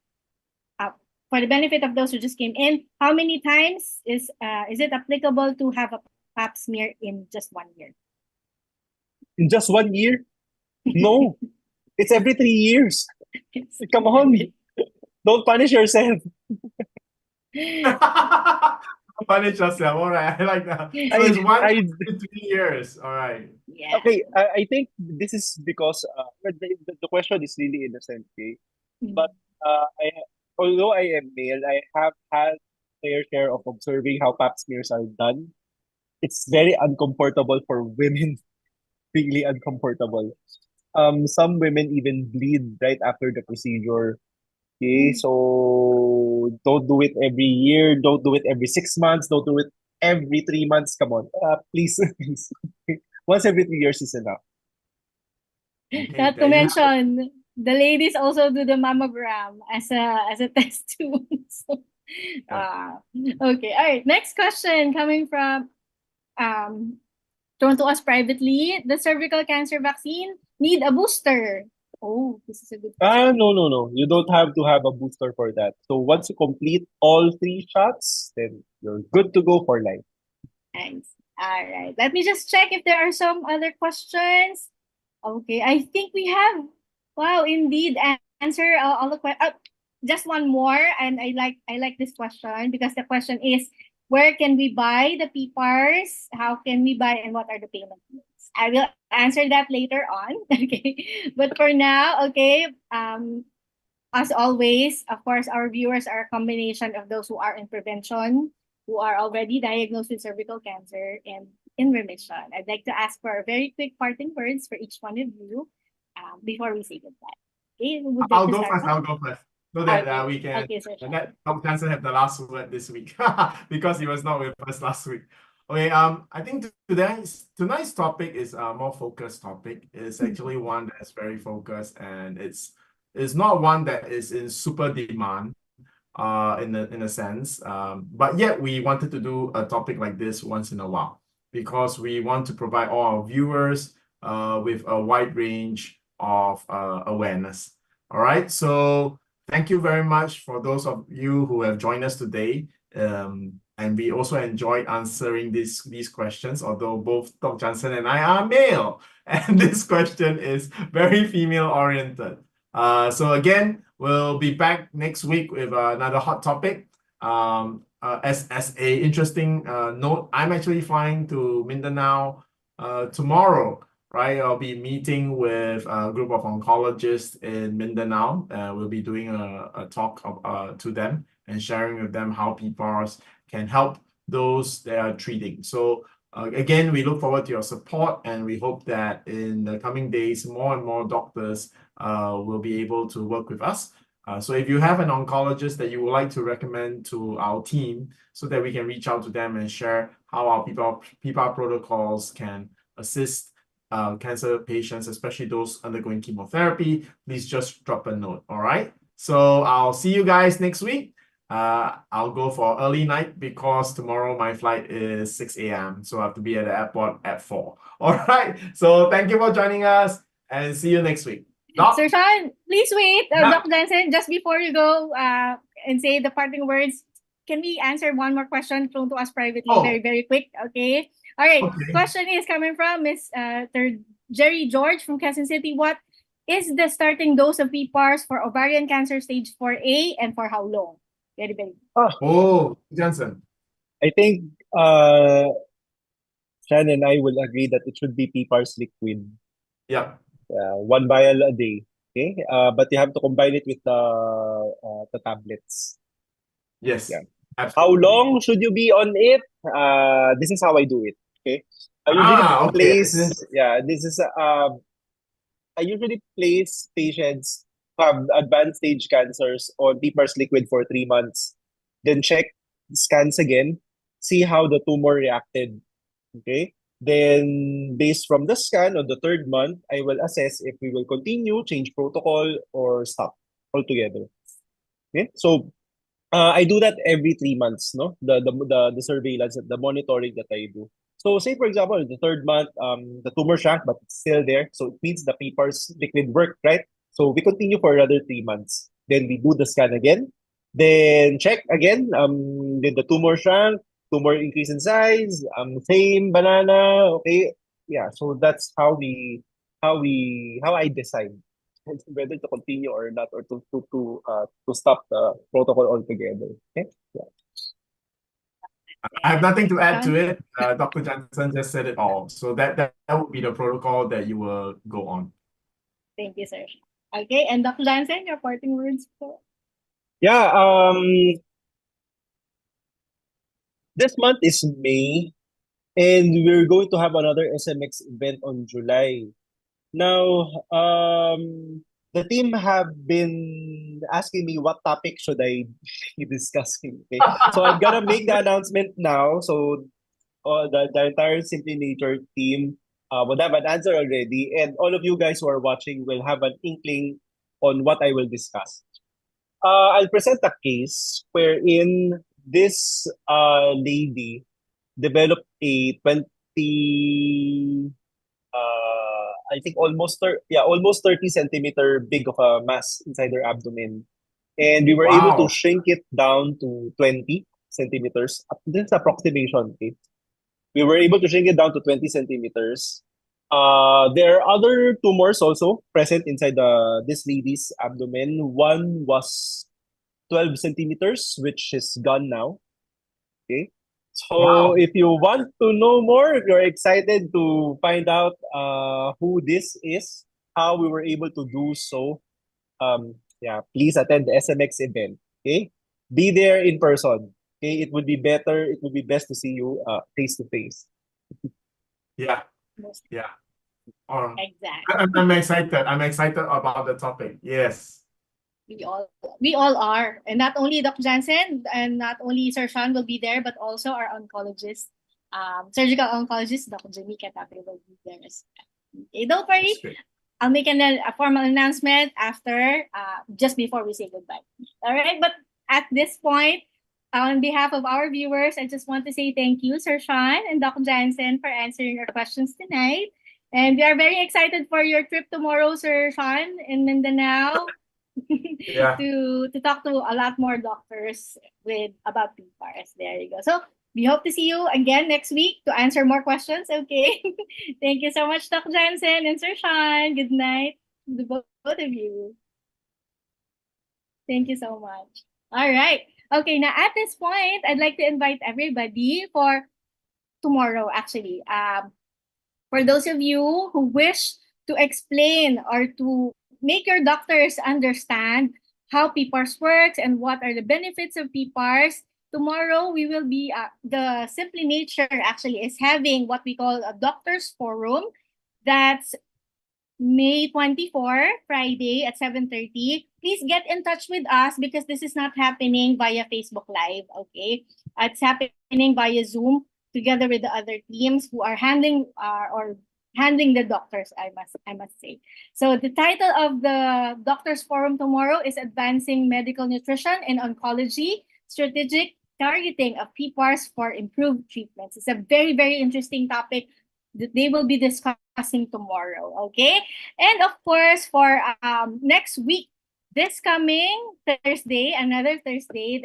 For the benefit of those who just came in, how many times is it applicable to have a PAP smear in just 1 year? In just 1 year? No, it's every 3 years. Come on, don't punish yourself. Punish yourself. All right, I like that. So it's 3 years. All right. Yeah. Okay, I think this is because the question is really innocent, okay? But although I am male, I have had fair share of observing how pap smears are done. It's very uncomfortable for women, really uncomfortable. Some women even bleed right after the procedure. Okay, so don't do it every year. Don't do it every 6 months. Don't do it every 3 months. Come on, please, please. Once every 3 years is enough. Okay, Not to mention, the ladies also do the mammogram as a test too. So, okay, all right. Next question coming from thrown to us privately. The cervical cancer vaccine need a booster. Oh, this is a good question. No. You don't have to have a booster for that. So once you complete all 3 shots, then you're good to go for life. Thanks. All right. Let me just check if there are some other questions. Okay, I think we have. Wow, indeed, answer all the questions. Just one more, and I like this question because the question is, where can we buy the PPARS? How can we buy, and what are the payment means? I will answer that later on. Okay, but for now, okay. As always, of course, our viewers are a combination of those who are in prevention, who are already diagnosed with cervical cancer, and in remission. I'd like to ask for very quick parting words for each one of you before we say goodbye. Okay, I'll go first. So that we can let Dr. Jansen have the last word this week because he was not with us last week. Okay, I think tonight's topic is a more focused topic. It's actually one that's very focused, and it's not one that is in super demand in a sense. But yet we wanted to do a topic like this once in a while because we want to provide all our viewers with a wide range of awareness. All right, so thank you very much for those of you who have joined us today. And we also enjoyed answering these questions, although both Dr. Jansen and I are male, and this question is very female oriented. So again, we'll be back next week with another hot topic. As a interesting note, I'm actually flying to Mindanao tomorrow. Right, I'll be meeting with a group of oncologists in Mindanao. We'll be doing a talk to them and sharing with them how PPARS can help those they are treating. So again, we look forward to your support, and we hope that in the coming days, more and more doctors will be able to work with us. So if you have an oncologist that you would like to recommend to our team so that we can reach out to them and share how our PPAR protocols can assist cancer patients, especially those undergoing chemotherapy, please just drop a note. All right. So I'll see you guys next week. I'll go for early night because tomorrow my flight is 6 a.m. So I have to be at the airport at 4. All right. So thank you for joining us and see you next week. Doc? Sir Shyan, please wait. Yeah. Dr. Jansen, just before you go and say the parting words, can we answer one more question thrown to us privately? Oh. Very, very quick. Okay. All right. Okay. Question is coming from Miss Jerry George from Quezon City. What is the starting dose of PPARS for ovarian cancer stage 4A and for how long? Very, very. Oh, Jansen. I think Shan and I will agree that it should be PPARS liquid. Yeah. 1 vial a day. Okay, but you have to combine it with the tablets. Yes. Yeah. Absolutely. How long should you be on it? This is how I do it. Okay, I usually place. Yeah, this is I usually place patients who have advanced stage cancers on PPARS liquid for 3 months, then check scans again, see how the tumor reacted. Okay. Then, based from the scan on the 3rd month, I will assess if we will continue, change protocol, or stop altogether. Okay. So, I do that every 3 months, no? The surveillance, the monitoring that I do. So, say for example, the 3rd month, the tumor shrank, but it's still there. So it means the PPARS liquid worked, right? So we continue for another 3 months. Then we do the scan again. Then check again. Did the tumor shrunk? Tumor increase in size? Same banana. Okay. Yeah. So that's how I decide whether to continue or not, or to stop the protocol altogether. Okay. Yeah. I have nothing to add to it. Dr. Jansen just said it all. So that would be the protocol that you will go on. Thank you, sir. Okay, and Dr. Jansen, your parting words. Yeah. This month is May, and we're going to have another SMX event on July. Now, the team have been asking me what topic should I be discussing. Okay? So I'm gonna make the announcement now. So the entire Simply Nature team would have an answer already, and all of you guys who are watching will have an inkling on what I will discuss. I'll present a case wherein this lady developed a 20 I think almost 30 centimeter big of a mass inside her abdomen, and we were able to shrink it down to 20 centimeters. This is approximation. Okay, we were able to shrink it down to 20 centimeters. There are other tumors also present inside this lady's abdomen. One was 12 centimeters, which is gone now. Okay. So if you want to know more, if you're excited to find out who this is, how we were able to do so, please attend the SMX event. Okay. Be there in person. Okay. It would be better. It would be best to see you face to face. Yeah. Yeah. Exactly. I'm excited. I'm excited about the topic. Yes. We all are. And not only Dr. Jansen and not only Sir Shyan will be there, but also our oncologist, surgical oncologist, Dr. Jamika Tapre will be there as well. Okay, don't worry. I'll make a formal announcement after, just before we say goodbye. All right, but at this point, on behalf of our viewers, I just want to say thank you, Sir Shyan and Dr. Jansen, for answering our questions tonight. And we are very excited for your trip tomorrow, Sir Shyan, in Mindanao. Yeah. to talk to a lot more doctors about PPARS. There you go. So we hope to see you again next week to answer more questions. Okay. Thank you so much, Doc Jansen and Sir Shyan. Good night to both of you. Thank you so much. All right. Okay, now at this point, I'd like to invite everybody for tomorrow, actually. For those of you who wish to explain or to make your doctors understand how PPARS works and what are the benefits of PPARS, tomorrow we will be, the Simply Nature actually is having what we call a doctor's forum. That's May 24, Friday at 7:30. Please get in touch with us because this is not happening via Facebook Live, okay? It's happening via Zoom together with the other teams who are handling the doctors, I must say. So the title of the Doctors Forum tomorrow is Advancing Medical Nutrition and Oncology, Strategic Targeting of PPARS for Improved Treatments. It's a very, very interesting topic that they will be discussing tomorrow, okay? And of course, for next week, this coming Thursday, another Thursday,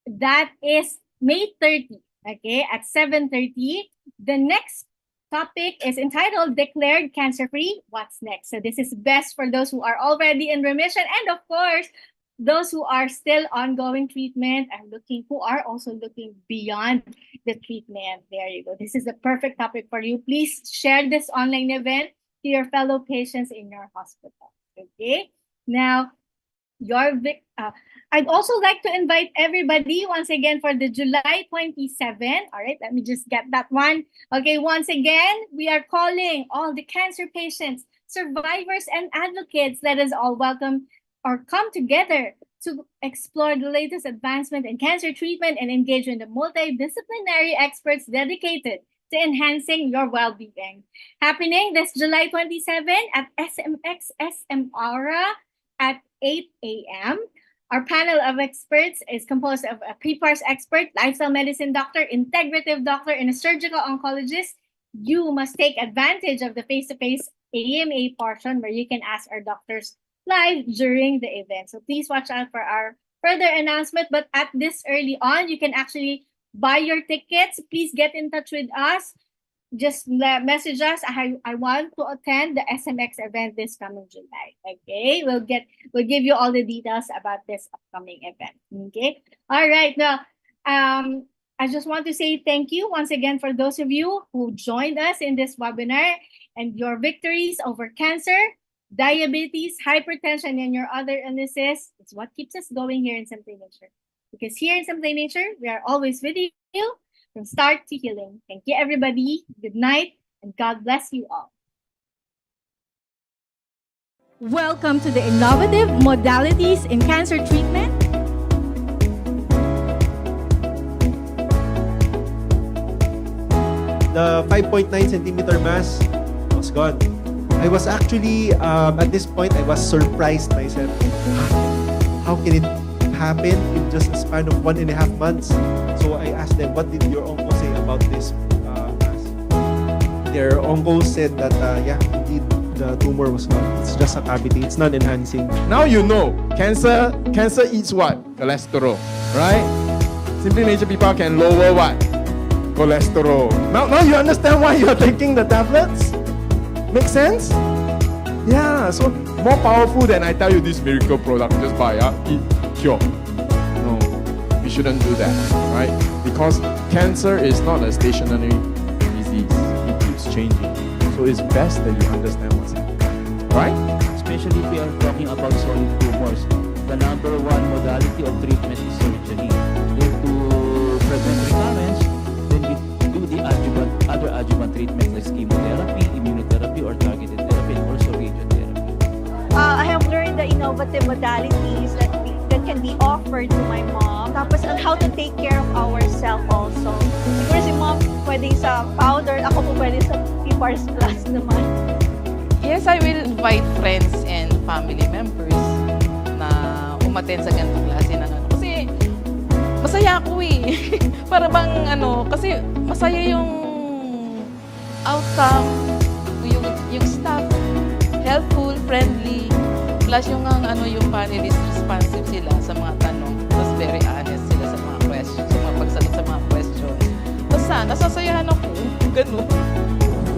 that is May 30, okay, at 7:30. The next topic is entitled Declared Cancer-Free, What's Next? So this is best for those who are already in remission and of course, those who are still ongoing treatment and who are also looking beyond the treatment. There you go. This is the perfect topic for you. Please share this online event to your fellow patients in your hospital. Okay. Now, I'd also like to invite everybody once again for the July 27. All right, let me just get that one. Okay, once again, we are calling all the cancer patients, survivors, and advocates. Let us all welcome or come together to explore the latest advancement in cancer treatment and engage in the multidisciplinary experts dedicated to enhancing your well-being. Happening this July 27 at SMX SM Aura at 8 a.m. Our panel of experts is composed of a PPARS expert, lifestyle medicine doctor, integrative doctor, and a surgical oncologist. You must take advantage of the face-to-face AMA portion where you can ask our doctors live during the event. So please watch out for our further announcement. But at this early on, you can actually buy your tickets. Please get in touch with us. Just message us. I want to attend the SMX event this coming July. Okay, we'll give you all the details about this upcoming event. Okay, all right. Now, I just want to say thank you once again for those of you who joined us in this webinar and your victories over cancer, diabetes, hypertension, and your other illnesses. It's what keeps us going here in Simply Nature. Because here in Simply Nature, we are always with you from start to healing. Thank you, everybody. Good night, and God bless you all. Welcome to the innovative modalities in cancer treatment. The 5.9 centimeter mass was gone. I was actually, at this point, I was surprised myself. How can it happen in just a span of 1.5 months? So I asked them, what did your uncle say about this mass? Their uncle said that, yeah, indeed, the tumor was gone. It's just a cavity. It's not enhancing. Now you know, cancer eats what? Cholesterol, right? Simply Nature people can lower what? Cholesterol. Now you understand why you're taking the tablets? Make sense? Yeah, so more powerful than I tell you this miracle product. Just buy, eat, cure. No, we shouldn't do that, right? Because cancer is not a stationary disease. It keeps changing. So it's best that you understand what's happening, right? Especially if we are talking about solid tumors. The number one modality of treatment is surgery. Then to prevent recurrence, then we do the other adjuvant treatments like chemotherapy, immunotherapy, or targeted therapy, and also radiotherapy. I have learned the innovative modalities that can be offered to my mom. Tapos on how to take care of ourselves also. Siguro si mom pwede sa powder, ako po pwede sa PPARS Plus naman. Yes, I will invite friends and family members na umattend sa ganitong klase ng ano. Kasi masaya ako eh. Para bang ano, kasi masaya yung outcome, yung staff, helpful, friendly, plus yung yung panelist responsive sila sa mga tanong, tapos very honest sila sa mga questions, sa mga pagsagot sa mga questions. Basta, nasasayahan ako. Ganun.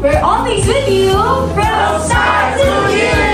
We're always with you from start to finish.